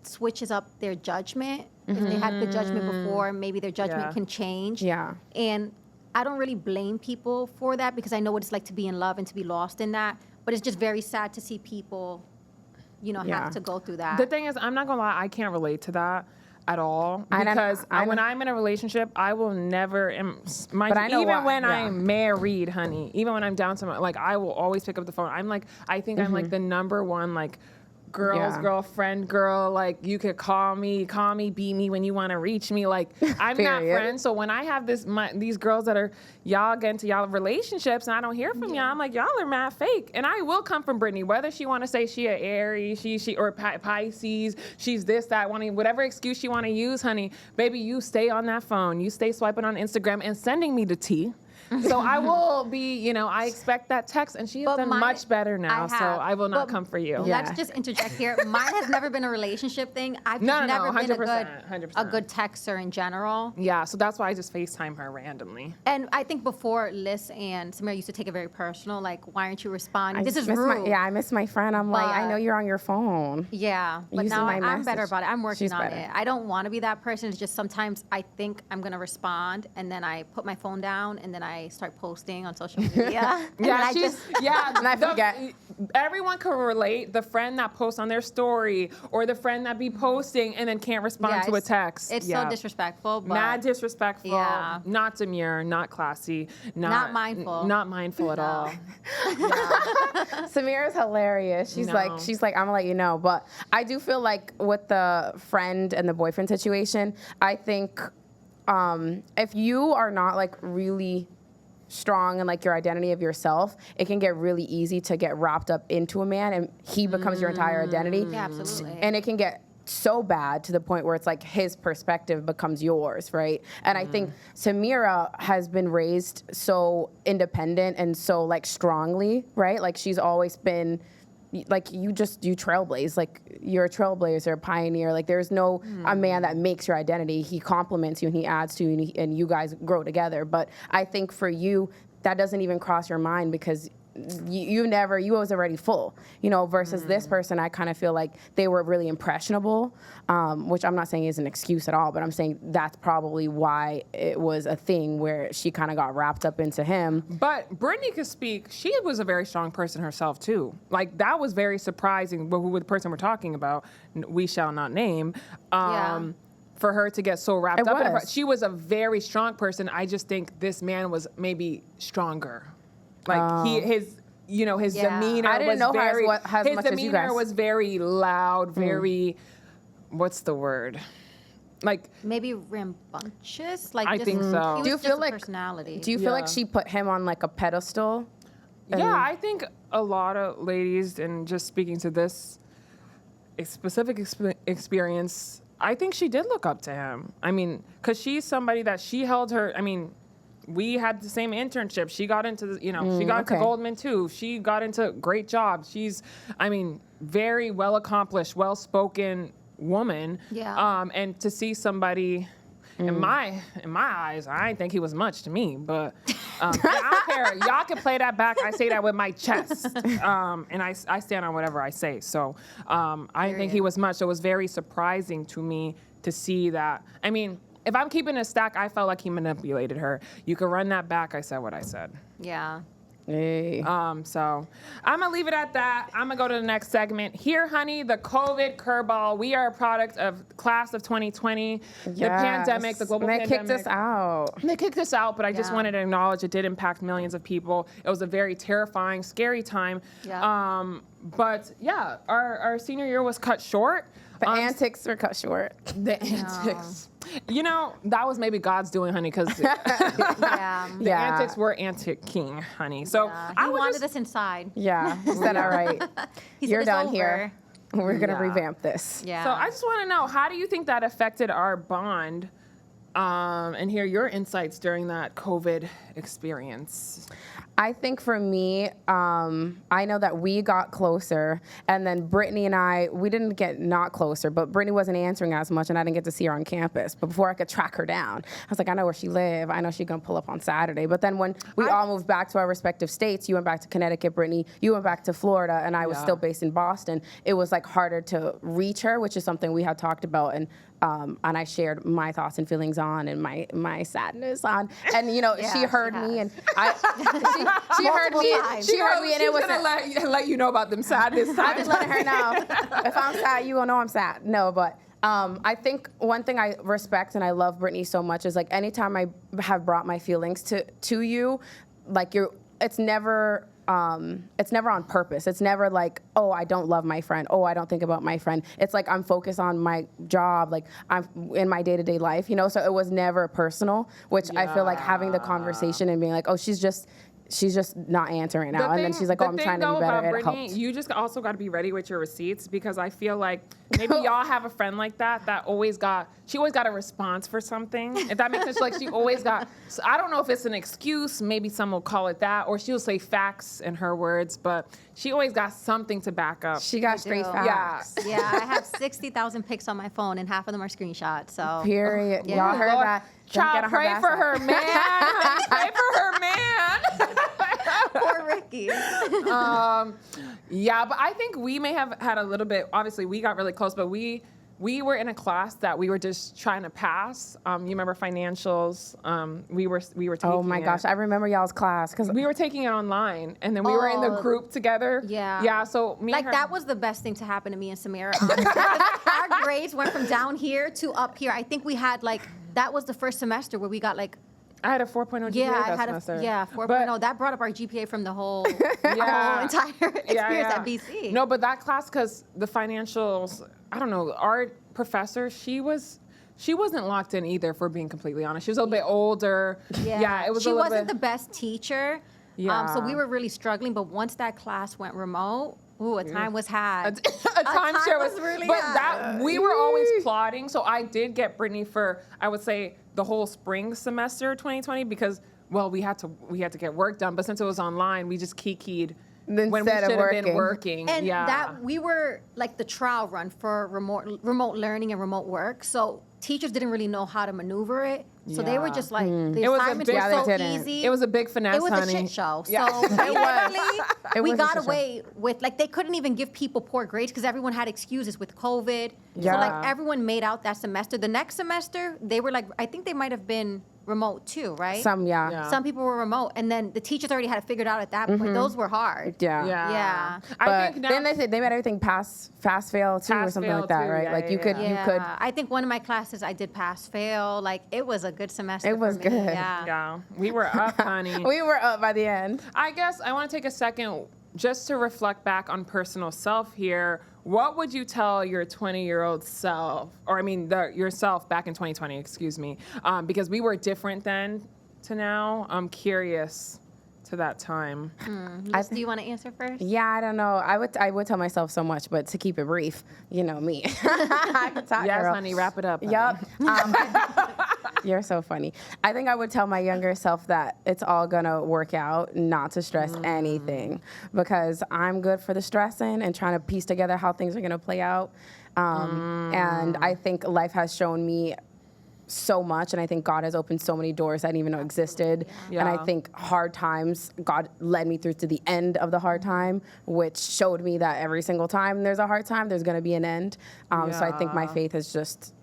switches up their judgment. If they had good judgment before, maybe their judgment can change. Yeah. And I don't really blame people for that because I know what it's like to be in love and to be lost in that. But it's just very sad to see people, have to go through that. The thing is, I'm not gonna lie, I can't relate to that at all because when I'm in a relationship, I will never. Even when I'm married, honey, even when I'm down to I will always pick up the phone. I'm like, I think I'm like the number one girlfriend girl. Like you could call me, beat me when you want to reach me. Like I'm not friends. So when I have these girls that are y'all get into y'all relationships and I don't hear from y'all, I'm like y'all are mad fake. And I will come from Brittany, whether she want to say she a Aries, she or Pisces, she's this that whatever excuse she want to use, honey. Baby, you stay on that phone, you stay swiping on Instagram and sending me the tea. So I will be, I expect that text, and she has done much better now. So I will not come for you. Let's just interject here. Mine has never been a relationship thing. I've just never been 100%. a good texter in general. Yeah, so that's why I just FaceTime her randomly. And I think before Liz and Samira used to take it very personal, like, why aren't you responding? This is miss rude. I miss my friend. I'm like, I know you're on your phone. Yeah, but Using now my I'm better message. about it. I'm working She's on better. it. I don't want to be that person. It's just sometimes I think I'm going to respond, and then I put my phone down, and then I start posting on social media. And I forget. Everyone can relate. The friend that posts on their story or the friend that be posting and then can't respond to a text. It's so disrespectful. But Mad disrespectful. Yeah. Not demure. Not classy. Not mindful. Not mindful at all. Samira's hilarious. She's like, I'm gonna let you know. But I do feel like with the friend and the boyfriend situation, I think if you are not like really strong in like your identity of yourself, it can get really easy to get wrapped up into a man and he becomes your entire identity. Yeah, absolutely. And it can get so bad to the point where it's like his perspective becomes yours, right? And I think Samira has been raised so independent and so like strongly, right? Like she's always been like you trailblaze, like you're a trailblazer, a pioneer. Like there's no a man that makes your identity. He compliments you and he adds to you and you guys grow together. But I think for you, that doesn't even cross your mind because you was already full, versus this person, I kind of feel like they were really impressionable, which I'm not saying is an excuse at all, but I'm saying that's probably why it was a thing where she kind of got wrapped up into him. But Brittany could speak. She was a very strong person herself, too. Like, that was very surprising. Who the person we're talking about, we shall not name. For her to get so wrapped up in it. She was a very strong person. I just think this man was maybe stronger. Like his demeanor. I didn't know very, as his much as you guys. demeanor was very loud, very. What's the word? Like maybe rambunctious. Like I think so. He Do you was feel just a like personality? Do you feel like she put him on like a pedestal? Yeah, I think a lot of ladies, and just speaking to this specific experience, I think she did look up to him. I mean, because she's somebody that she held her. I mean. We had the same internship. She got into, she got into Goldman too. She got into great jobs. She's, very well accomplished, well spoken woman. Yeah. And to see somebody, in my eyes, I didn't think he was much to me. But I don't care. Y'all can play that back. I say that with my chest, and I stand on whatever I say. So I didn't think he was much. So it was very surprising to me to see that. I mean. If I'm keeping a stack, I felt like he manipulated her. You can run that back. I said what I said. Yeah. Hey. So I'm gonna leave it at that. I'm gonna go to the next segment. Here, honey, the COVID curveball. We are a product of class of 2020. The pandemic, the global pandemic. They kicked us out. They kicked us out, but I just wanted to acknowledge it did impact millions of people. It was a very terrifying, scary time. Yeah. But yeah, our senior year was cut short. The antics were cut short. The antics. That was maybe God's doing, honey, because the antics were antic-king, honey. So he wanted us inside. Yeah, he said, all right, you're done here. We're going to Yeah. revamp this. Yeah. So I just want to know, how do you think that affected our bond and hear your insights during that COVID experience. I think for me, I know that we got closer, and then Brittany and I, we didn't get not closer, but Brittany wasn't answering as much, and I didn't get to see her on campus. But before I could track her down, I was like, I know where she lives. I know she's gonna pull up on Saturday. But then when we all moved back to our respective states, you went back to Connecticut, Brittany, you went back to Florida, and I was still based in Boston. It was like harder to reach her, which is something we had talked about, and I shared my thoughts and feelings on, and my sadness on, and you know, she heard me, and she heard me. She heard me, and it was gonna let you know about them sadness times. I just letting her know. If I'm sad, you gonna know I'm sad. No, but I think one thing I respect and I love Brittany so much is like anytime I have brought my feelings to you, like it's never on purpose. It's never like, oh, I don't love my friend. Oh, I don't think about my friend. It's like I'm focused on my job, like I'm in my day-to-day life, you know? So it was never personal, which I feel like having the conversation and being like, oh, she's just not answering now. And then she's like, oh, I'm trying to be better. It Brittany, helps. you just also got to be ready with your receipts, because I feel like maybe y'all have a friend like that she always got a response for something. If that makes sense, like she always got, so I don't know if it's an excuse, maybe some will call it that, or she'll say facts in her words, but she always got something to back up. She got straight do. facts. Yeah, I have 60,000 pics on my phone, and half of them are screenshots. So Period. Yeah. Y'all heard Lord, that. Child, pray for her, man. Pray for her, man. poor Ricky. Yeah, but I think we may have had a little bit, obviously we got really close, but we were in a class that we were just trying to pass. You remember financials? We were taking Oh my gosh, I remember y'all's class because we were taking it online, and then we were in the group together. Yeah. Yeah, so me Like and her, that was the best thing to happen to me and Samira. Our grades went from down here to up here. I think we had like, that was the first semester where we got like, I had a 4.0 GPA yeah, that I had semester. 4.0. That brought up our GPA from the whole, whole entire experience at BC. No, but that class, because the financials, I don't know, our professor, she wasn't locked in either, if we're being completely honest. She was a little bit older. Yeah, it was she a little wasn't bit, the best teacher. Yeah. So we were really struggling, but once that class went remote, ooh, a time was had. a timeshare was really but had. that we were always plotting. So I did get Brittany for, I would say, the whole spring semester 2020, because we had to get work done, but since it was online, we just kikied when we Instead of should have been working. working. And yeah. that we were like the trial run for remote learning and remote work. So teachers didn't really know how to maneuver it. So they were Yeah. just like, the It was a assignments big- were Yeah, they so didn't. easy. It was a big finesse, It was honey. a shit show. Yeah. So It we was a got shit show. away with, like, they couldn't even give people poor grades because everyone had excuses with COVID. Yeah. So, like, everyone made out that semester. The next semester, they were like, I think they might have been remote too, right? Yeah. Some people were remote. And then the teachers already had it figured out at that point. Those were hard. Yeah. Yeah. I But think now, then they said they made everything pass, fast fail too, or Pass, something fail like that, too, right? yeah, Like you yeah, could, yeah. you could. I think one of my classes I did pass fail. Like, it was a good semester. It was for me. good. Yeah. we were up, honey. We were up by the end. I guess I want to take a second just to reflect back on personal self here. What would you tell your 20-year-old self, or I mean, yourself back in 2020, excuse me, because we were different then to now. I'm curious to that time. Do you want to answer first? Yeah, I don't know. I would tell myself so much, but to keep it brief, you know me. I can talk, Yes, girl. honey, wrap it up. honey. Yup. You're so funny. I think I would tell my younger self that it's all gonna work out, not to stress anything, because I'm good for the stressing and trying to piece together how things are gonna play out. And I think life has shown me so much, and I think God has opened so many doors I didn't even know existed. And I Yeah. think hard times, God led me through to the end of the hard time, which showed me that every single time there's a hard time, there's gonna be an end. So I think my Yeah. faith has just,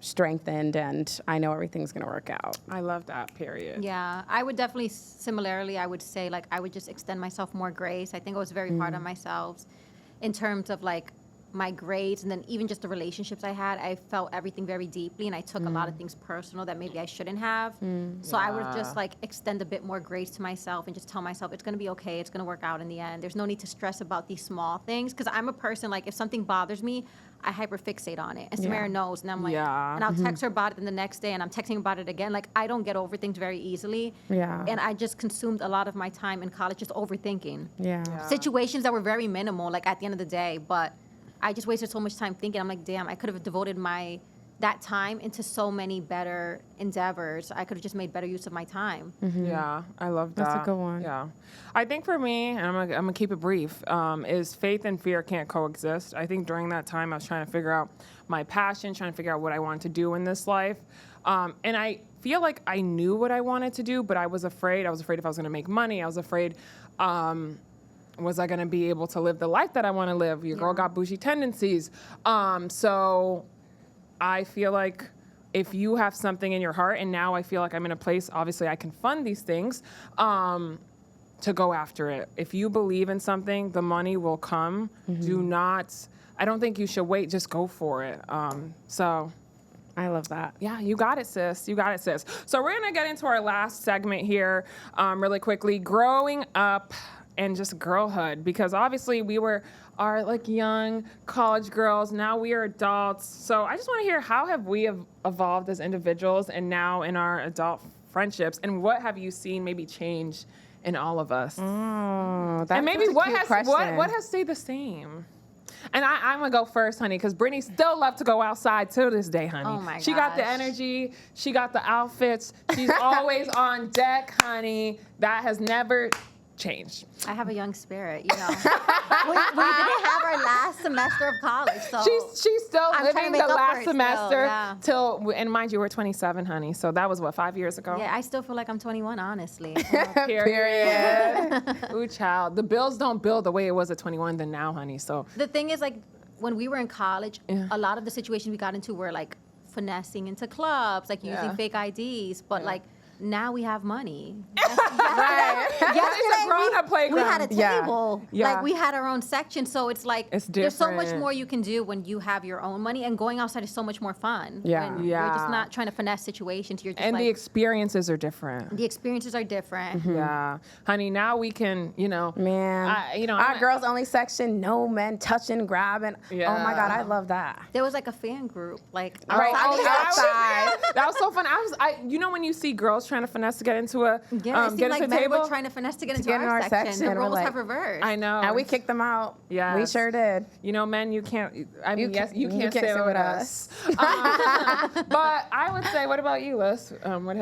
strengthened, and I know everything's gonna work out. I love that, period. Yeah, I would definitely, similarly, I would say, like, I would just extend myself more grace. I think I was very hard on myself in terms of, like, my grades, and then even just the relationships I had. I felt everything very deeply, and I took a lot of things personal that maybe I shouldn't have. So I would just, like, extend a bit more grace to myself and just tell myself it's going to be okay. It's going to work out in the end. There's no need to stress about these small things, because I'm a person, like, if something bothers me, I hyperfixate on it. And Samira knows, and I'm like, Yeah. and I'll text her about it then the next day, and I'm texting about it again. Like, I don't get over things very easily. Yeah. And I just consumed a lot of my time in college just overthinking Yeah. situations that were very minimal, like, at the end of the day, but I just wasted so much time thinking. I'm like, damn, I could have devoted my that time into so many better endeavors. I could have just made better use of my time. Yeah, I love that. That's a good one. Yeah. I think for me, and I'm gonna keep it brief, is faith and fear can't coexist. I think during that time I was trying to figure out my passion, trying to figure out what I wanted to do in this life. And I feel like I knew what I wanted to do, but I was afraid. I was afraid if I was gonna make money. I was afraid, was I gonna be able to live the life that I wanna live? Your girl got bougie tendencies. So I feel like if you have something in your heart, and now I feel like I'm in a place, obviously I can fund these things, to go after it. If you believe in something, the money will come. I don't think you should wait, just go for it. So I love that. yeah, you got it, sis. You got it, sis. So we're gonna get into our last segment here really quickly, growing up and just girlhood, because obviously we are like young college girls. Now we are adults. So I just want to hear, how have we evolved as individuals and now in our adult friendships, and what have you seen maybe change in all of us? Oh, And maybe what question. has stayed the same? And I'm gonna go first, honey, because Brittany still loves to go outside to this day, honey. Oh my She got the gosh. energy. She got the outfits. She's always on deck, honey. That has never changed. I have a young spirit, you know. we didn't have our last semester of college, so She's still I'm trying to living make the up for last it still, semester yeah. till, and mind you, we're 27, honey. So that was what, 5 years ago? yeah, I still feel like I'm 21, honestly. Period. Ooh, child. The bills don't bill the way it was at 21 than now, honey. So The thing is, like, when we were in college, a lot of the situations we got into were like finessing into clubs, like Yeah. using fake IDs, but Yeah. like now we have money. Right. It's a grown-up playground. We had a Yeah. table. Yeah. Like we had our own section. So it's like It's there's so much different. more you can do when you have your own money, and going outside is so much more fun. Yeah. When Yeah. You're just not trying to finesse situations. You're just And like the experiences are different. the experiences are different. Yeah. Honey, now we can, Man, our I'm- girls only section, no men touching, grabbing. Yeah. Oh my God, I love that. There was like a fan group, like Right, outside on the the section. outside. That was so fun. When you see girls trying to finesse to get into a Yeah, it seemed get like into men table. were trying to finesse to get into get in our our section. section, The we're roles like- have reversed. I know. And we kicked them out. Yes. We sure did. Men, you can't. I mean, yes, you you can't can't stay with us. But I would say, what about you, Liz? What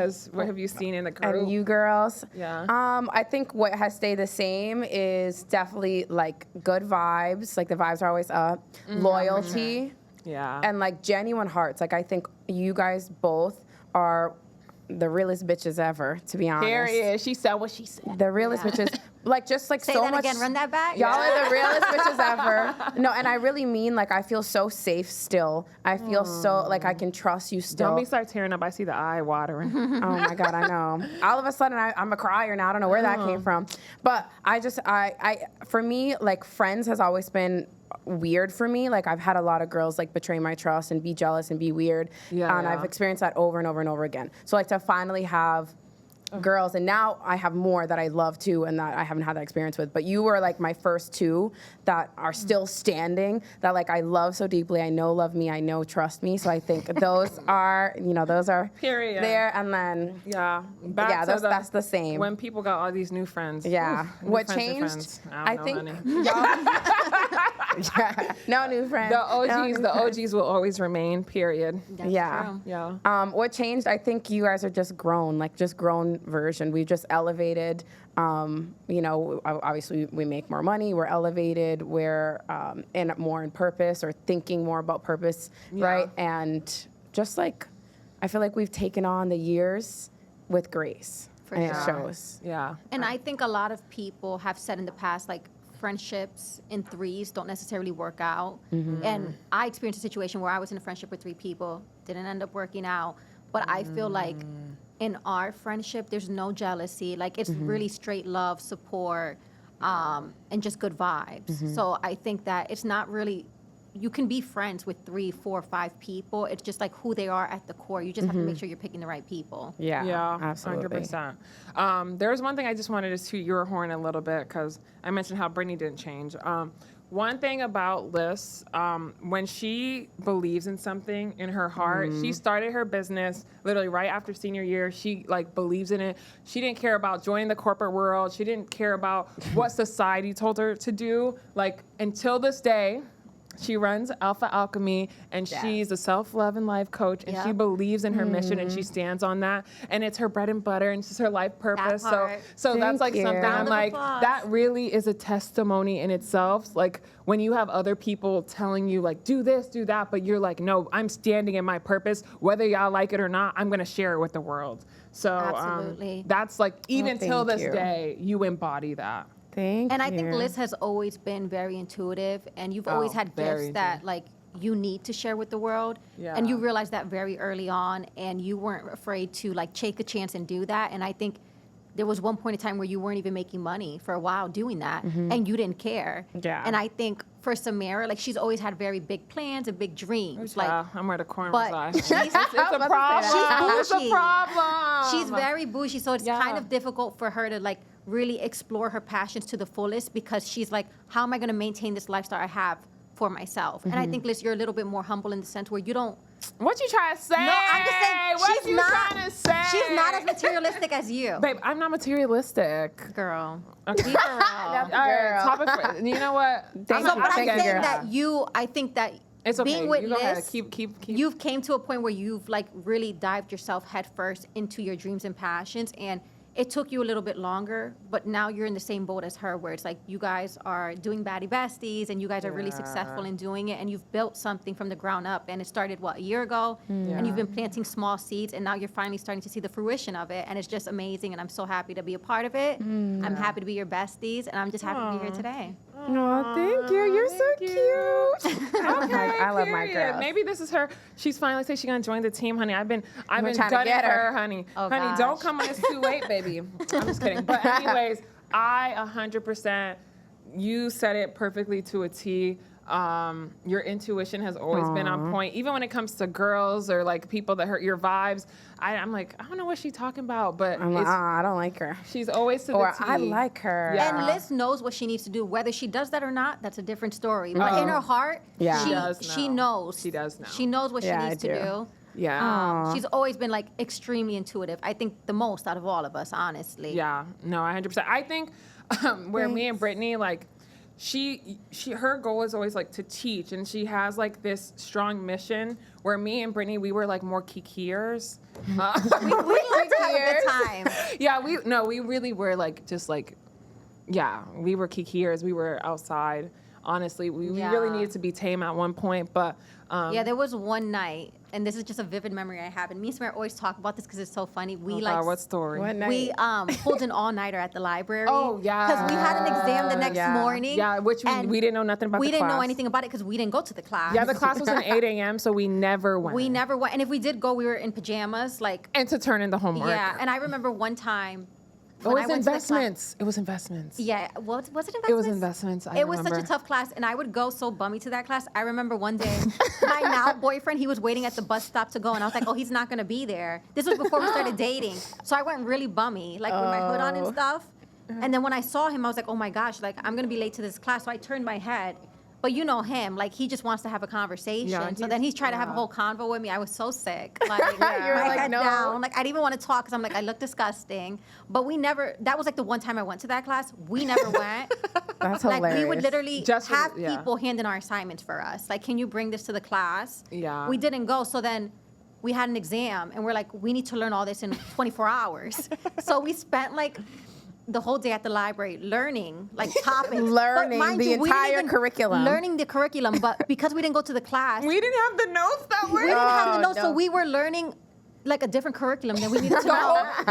have you seen in the group? And you girls. Yeah. I think what has stayed the same is definitely like good vibes. Like the vibes are always up. Loyalty Yeah. and like genuine hearts. Like I think you guys both are the realest bitches ever, to be honest. Period. She said what she said. The realest Yeah. bitches. Like just like Say so that much. again. Run that back. Y'all are the realest bitches ever. No, and I really mean like I feel so safe still. I feel so like I can trust you still. Don't be start tearing up. I see the eye watering. Oh my God, I know. All of a sudden, I'm a crier now. I don't know where that came from. But for me, like friends has always been weird for me. Like I've had a lot of girls like betray my trust and be jealous and be weird. Yeah, And yeah. I've experienced that over and over and over again. So like to finally have girls, and now I have more that I love too, and that I haven't had that experience with. But you were like my first two that are still standing, that like I love so deeply. I know love me, I know trust me. So I think those are, those are Period. there. And then Yeah. Back yeah, to that's the same. When people got all these new friends. Yeah. Oof, new What friends are changed? friends. I don't think know, honey. yeah. No new friends. The No OGs, new the friends. OGs will always remain. Period. That's Yeah. true. Yeah. What changed? I think you guys are just grown, like just grown version. We've just elevated. Obviously we make more money. We're elevated. We're more in purpose or thinking more about purpose, Yeah. right? And just like, I feel like we've taken on the years with grace, For and sure. it shows. Yeah. And I think a lot of people have said in the past, like, friendships in threes don't necessarily work out. And I experienced a situation where I was in a friendship with three people, didn't end up working out. But I feel like in our friendship, there's no jealousy. Like, it's really straight love, support, and just good vibes. So I think that it's not really, you can be friends with 3, 4, 5 people. It's just like who they are at the core. You just have to make sure you're picking the right people. Yeah, Yeah, absolutely. 100%. There's one thing I just wanted to toot your horn a little bit because I mentioned how Brittany didn't change. One thing about Liz, when she believes in something in her heart, she started her business literally right after senior year. She believes in it. She didn't care about joining the corporate world. She didn't care about what society told her to do. Until this day, She runs Alpha Alchemy, and she's a self-love and life coach, and she believes in her mission, and she stands on that, and it's her bread and butter, and it's her life purpose. So that's like something I'm like, that really is a testimony in itself. Like when you have other people telling you like, do this, do that, but you're like, no, I'm standing in my purpose, whether y'all like it or not, I'm gonna share it with the world. So that's like, even till this day, you embody that. Thank you. And I think Liz has always been very intuitive, and you've always had gifts that like you need to share with the world. And you realized that very early on, and you weren't afraid to like take a chance and do that. And I think there was one point in time where you weren't even making money for a while doing that, and you didn't care. And I think for Samira, like she's always had very big plans and big dreams. Like I'm where the corner but reside. It's a problem. It's a problem. She's very bougie, so it's kind of difficult for her to like really explore her passions to the fullest, because she's like, how am I going to maintain this lifestyle I have for myself? And I think, Liz, you're a little bit more humble in the sense where you don't. What you trying to say? No, I'm just saying What you trying to say? She's not as materialistic as you. Babe, I'm not materialistic. Girl. Okay. Be for real. All right, topic for, you know what? But I'm saying girl. that I think that It's okay. being with You go ahead. Liz, Keep. you've came to a point where you've like really dived yourself headfirst into your dreams and passions, and it took you a little bit longer, but now you're in the same boat as her, where it's like you guys are doing Besties, and you guys are really successful in doing it, and you've built something from the ground up, and it started, a year ago, and you've been planting small seeds, and now you're finally starting to see the fruition of it, and it's just amazing, and I'm so happy to be a part of it. I'm happy to be your besties, and I'm just happy to be here today. Oh, thank you. You're so cute. Okay, I love my girl. Maybe this is her. She's finally said she's gonna join the team, honey. I've been trying to gunning get for her. her, honey. Oh, honey, gosh. don't come when it's too late, baby. I'm just kidding. But anyways, I 100%. You said it perfectly to a T. Your intuition has always been on point, even when it comes to girls or like people that hurt your vibes. I'm like, I don't know what she's talking about, but I'm like, I don't like her. she's always to Or the T. I like her. Yeah. And Liz knows what she needs to do. Whether she does that or not, that's a different story. But in her heart, Yeah. She does she know. knows. She does know. She knows what Yeah, she needs I to do. do. Yeah. She's always been like extremely intuitive. I think the most out of all of us, honestly. Yeah, no, 100%. I think where me and Brittany, like, her goal is always like to teach, and she has like this strong mission. Where me and Brittany, we were like more kikiers. We like to have a good time. Yeah, we really were like just like, yeah, we were kikiers. We were outside. Honestly, we really needed to be tame at one point, but Yeah, there was one night, and this is just a vivid memory I have. And me and Samira always talk about this because it's so funny. We God, what story? What night? we pulled an all-nighter at the library. Oh, yeah. Because we had an exam the next Yeah. morning. Yeah, which we didn't know nothing about. We the didn't class. know anything about it because we didn't go to the class. Yeah, the class was at 8 a.m., so we never went. We never went. And if we did go, we were in pajamas, like. And to turn in the homework. Yeah, and I remember one time. It when was I went to the class- investments. It was investments. Yeah, was it investments? It was investments. I It was remember. such a tough class, and I would go so bummy to that class. I remember one day, my now boyfriend, he was waiting at the bus stop to go, and I was like, oh, he's not gonna be there. This was before we started dating, so I went really bummy, like with my hood on and stuff. And then when I saw him, I was like, oh my gosh, like I'm gonna be late to this class. So I turned my head. But you know him, like he just wants to have a conversation. Yeah, so then he's trying to have a whole convo with me. I was so sick. Like You're my like, head no. down. Like I didn't even want to talk because I'm like, I look disgusting. But we never, that was like the one time I went to that class. We never went. That's Like hilarious. we would literally Just for- have yeah. people hand in our assignments for us. Like, can you bring this to the class? Yeah. We didn't go. So then we had an exam and we're like, we need to learn all this in 24 hours. So we spent like the whole day at the library learning like topics. But Learning mind the you, we didn't entire even- curriculum. Learning the curriculum. But because we didn't go to the class, We didn't have the notes that we were. didn't have the notes. no. So we were learning like a different curriculum than we needed to The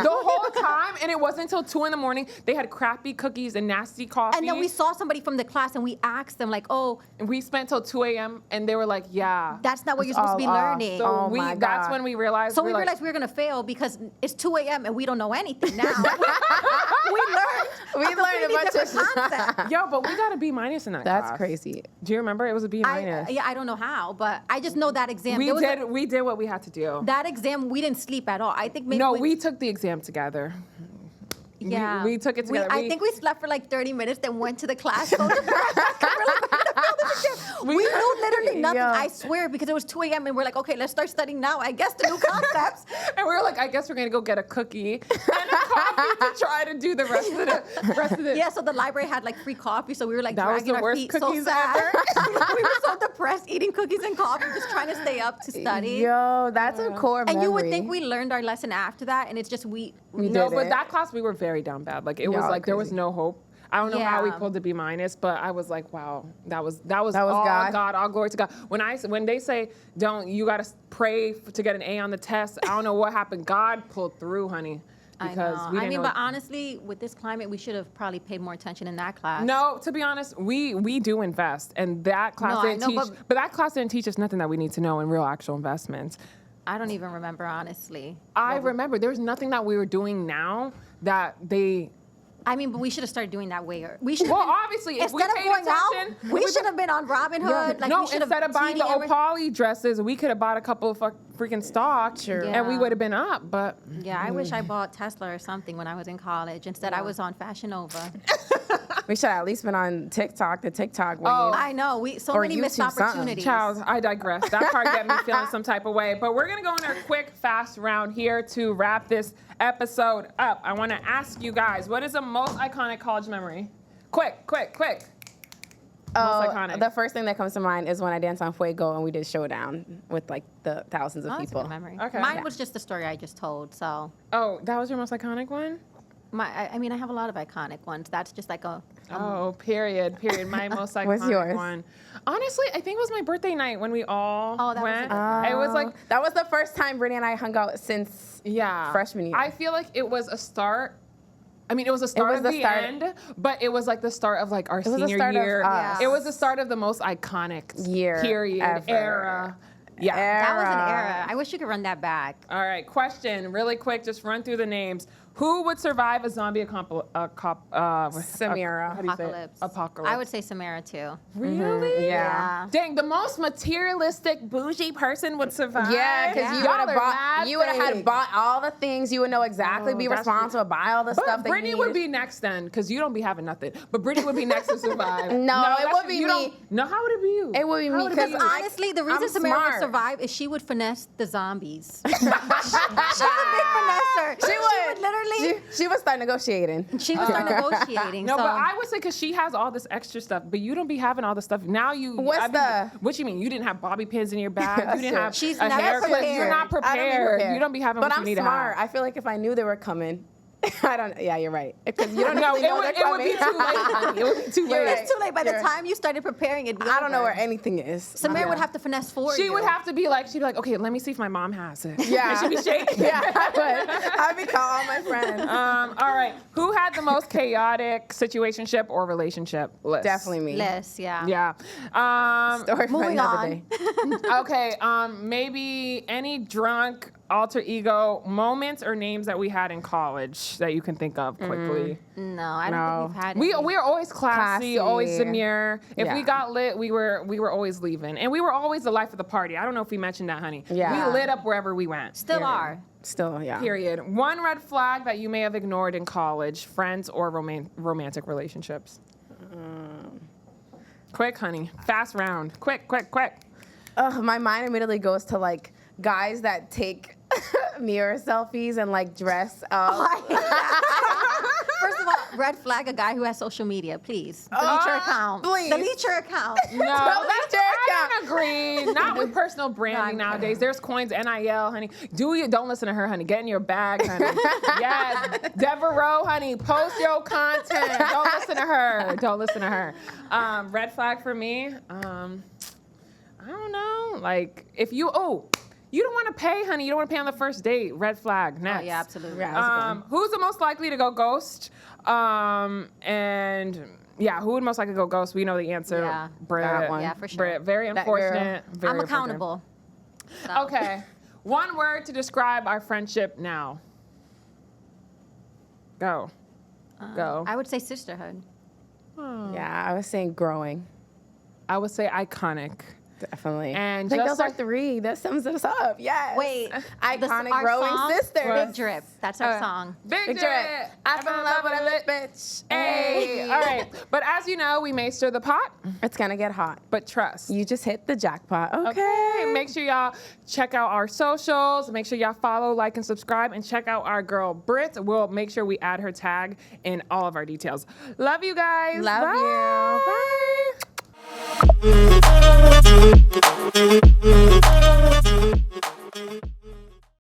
know. whole time, and it wasn't until 2 a.m. They had crappy cookies and nasty coffee. And then we saw somebody from the class and we asked them like, oh, And we spent till 2 a.m. and they were like, "Yeah." that's not what you're supposed to be all off. learning. So Oh we my that's God. when we realized. So we we're realized we were gonna fail because it's 2 a.m. and we don't know anything now. we learned We learned a completely bunch of different concept. Yo, but we got a B- in that That's class. crazy. Do you remember? It was a B-. I don't know how, but I just know that exam. We there was a- did. We did what we had to do. that exam. We didn't sleep at all. I think maybe No, we took the exam together. yeah we took it together. I think we slept for like 30 minutes, then went to the class. So we're like, we're gonna fail this exam. We knew literally nothing. Yeah. I swear, because it was 2 a.m. and we're like, okay, let's start studying now. I guess the new concepts. And we were like, I guess we're gonna go get a cookie. And coffee to try to do the rest of the. Yeah, so the library had like free coffee, so we were like That was dragging the our worst feet so cookies sad. ever. We were so depressed eating cookies and coffee, just trying to stay up to study. Yo, that's a core memory. And you would think we learned our lesson after that, and it's just we No, did but it. that class we were very down bad. Like it was Y'all like there was crazy. no hope. I don't know how we Yeah. pulled the B minus, but I was like, wow, that was all God. all glory to God. When they say you gotta pray to get an A on the test, I don't know what happened. God pulled through, honey, because I know. we didn't know. But honestly, with this climate, we should have probably paid more attention in that class. No, to be honest, we do invest, and that class No, I didn't know, teach. But that class didn't teach us nothing that we need to know in real actual investments. I don't even remember, honestly. I remember there was nothing that we were doing now that they. I mean, but we should have started doing that way. We should. Well, obviously, if we instead of paid going attention, out, we should have been on Robinhood. Like, no, we should have instead of buying the TD every- Opali dresses, we could have bought a couple of freaking stocks, Sure. and we Yeah. would have been up. But Yeah, I wish I bought Tesla or something when I was in college. Instead, I was on Fashion Nova. We should have at least been on TikTok. The TikTok way. Oh. I know. So Or many missed YouTube something. opportunities. Charles, I digress. That part got me feeling some type of way. But we're gonna go in our quick, fast round here to wrap this episode up. I want to ask you guys, what is the most iconic college memory? Quick. Most iconic. The first thing that comes to mind is when I danced on Fuego and we did Showdown with like the thousands of Oh, that's a people. good memory. Okay. Mine Yeah. was just the story I just told. So, Oh, that was your most iconic one? I mean, I have a lot of iconic ones. That's just like a. Oh, period. My most iconic What's yours? one. Honestly, I think it was my birthday night when we all Oh, that was a went. good one. It was like, That was the first time Brittany and I hung out since yeah, freshman year. I feel like it was a start. I mean, it was the start was of the the start- end, but it was like the start of like our was the senior start of year. us. It was the start of the most iconic Year period ever. era. Yeah. That was an Era. era. I wish you could run that back. All right, question, really quick, just run through the names. Who would survive a zombie Samira. how do you say it? Apocalypse. Apocalypse. I would say Samira too. Really? Yeah. Dang, the most materialistic bougie person would survive. Yeah, because you would Y'all have are bought, mad you would have had fake. bought all the things. You would know exactly, Oh, be that's responsible, buy all the But stuff that Brittany you would needed. be next then, because you don't be having nothing. But Brittany would be next to survive. No, it that's- would be you don't- me. No, how would it be you? It would be How me, would it because be you? I- Honestly, the reason I'm Samira smart. would survive is she would finesse the zombies. She's a big finesser. She would literally. She would start negotiating. She would start negotiating. No, so. but I would say because she has all this extra stuff, but you don't be having all the stuff. Now you. What's What you mean? You didn't have bobby pins in your bag. That's You didn't true. have She's a never hair clip. prepared. You're not I don't be prepared. You don't be having But what I'm you need smart. to have. I feel like if I knew they were coming, I don't. Yeah, you're right. Because you don't No, really know they're it would be coming. too late. honey. It would be too You're late. right. It's too late. By the You're- time you started preparing, it'd be I don't know over. where anything is. Samira Yeah. would have to finesse for you. She would have to be like, she'd be like, okay, let me see if my mom has it. Yeah. And she'd be shaking. Yeah, I would. I'd be calling all my friends. All right. Who had the most chaotic situationship or relationship list? Definitely me. Less, yeah. Yeah. Story for Moving another on. day. Okay. Maybe any drunk alter ego moments or names that we had in college that you can think of quickly. No, I don't think we've had We any. were always classy, always Classy. demure. If we Yeah. got lit, we were always leaving, and we were always the life of the party. I don't know if we mentioned that, honey. Yeah. We lit up wherever we went. Still are. Still, yeah. Period. One red flag that you may have ignored in college, friends or romantic relationships. Quick, honey. Fast round. Quick. Ugh, my mind immediately goes to like guys that take mirror selfies and like dress up. First of all, red flag a guy who has social media, please. Delete your account. please. Delete your account. No, that's your I don't agree. Not with personal branding No, I'm nowadays. There's coins, NIL, honey. Don't listen to her, honey. Get in your bag, honey. Yes, Devereaux, honey. Post your content. Don't listen to her. Red flag for me. I don't know. Like if you you don't want to pay, honey. You don't want to pay on the first date. Red flag. Next. Oh, yeah, absolutely. Yeah. Who's the most likely to go ghost? And yeah, who would most likely go ghost? We know the answer. Yeah. Britt. That one. Yeah, for sure. Britt, very That girl. unfortunate. Very I'm unfortunate. accountable. So. Okay. One word to describe our friendship now. Go. Go. I would say sisterhood. Yeah, I was saying growing. I would say iconic. Definitely. And I think just those are like- 3. That sums us up. Yes. Wait, Iconic our growing song? sisters. Big Drip. That's our song. Big Big drip. drip. I fell in love with a lit bitch. Hey. All right. But as you know, we may stir the pot, It's gonna get hot. but trust. You just hit the jackpot. Okay. Okay, make sure y'all check out our socials. Make sure y'all follow, like, and subscribe, and check out our girl Britt. We'll make sure we add her tag in all of our details. Love you guys. Love Bye. you. Bye.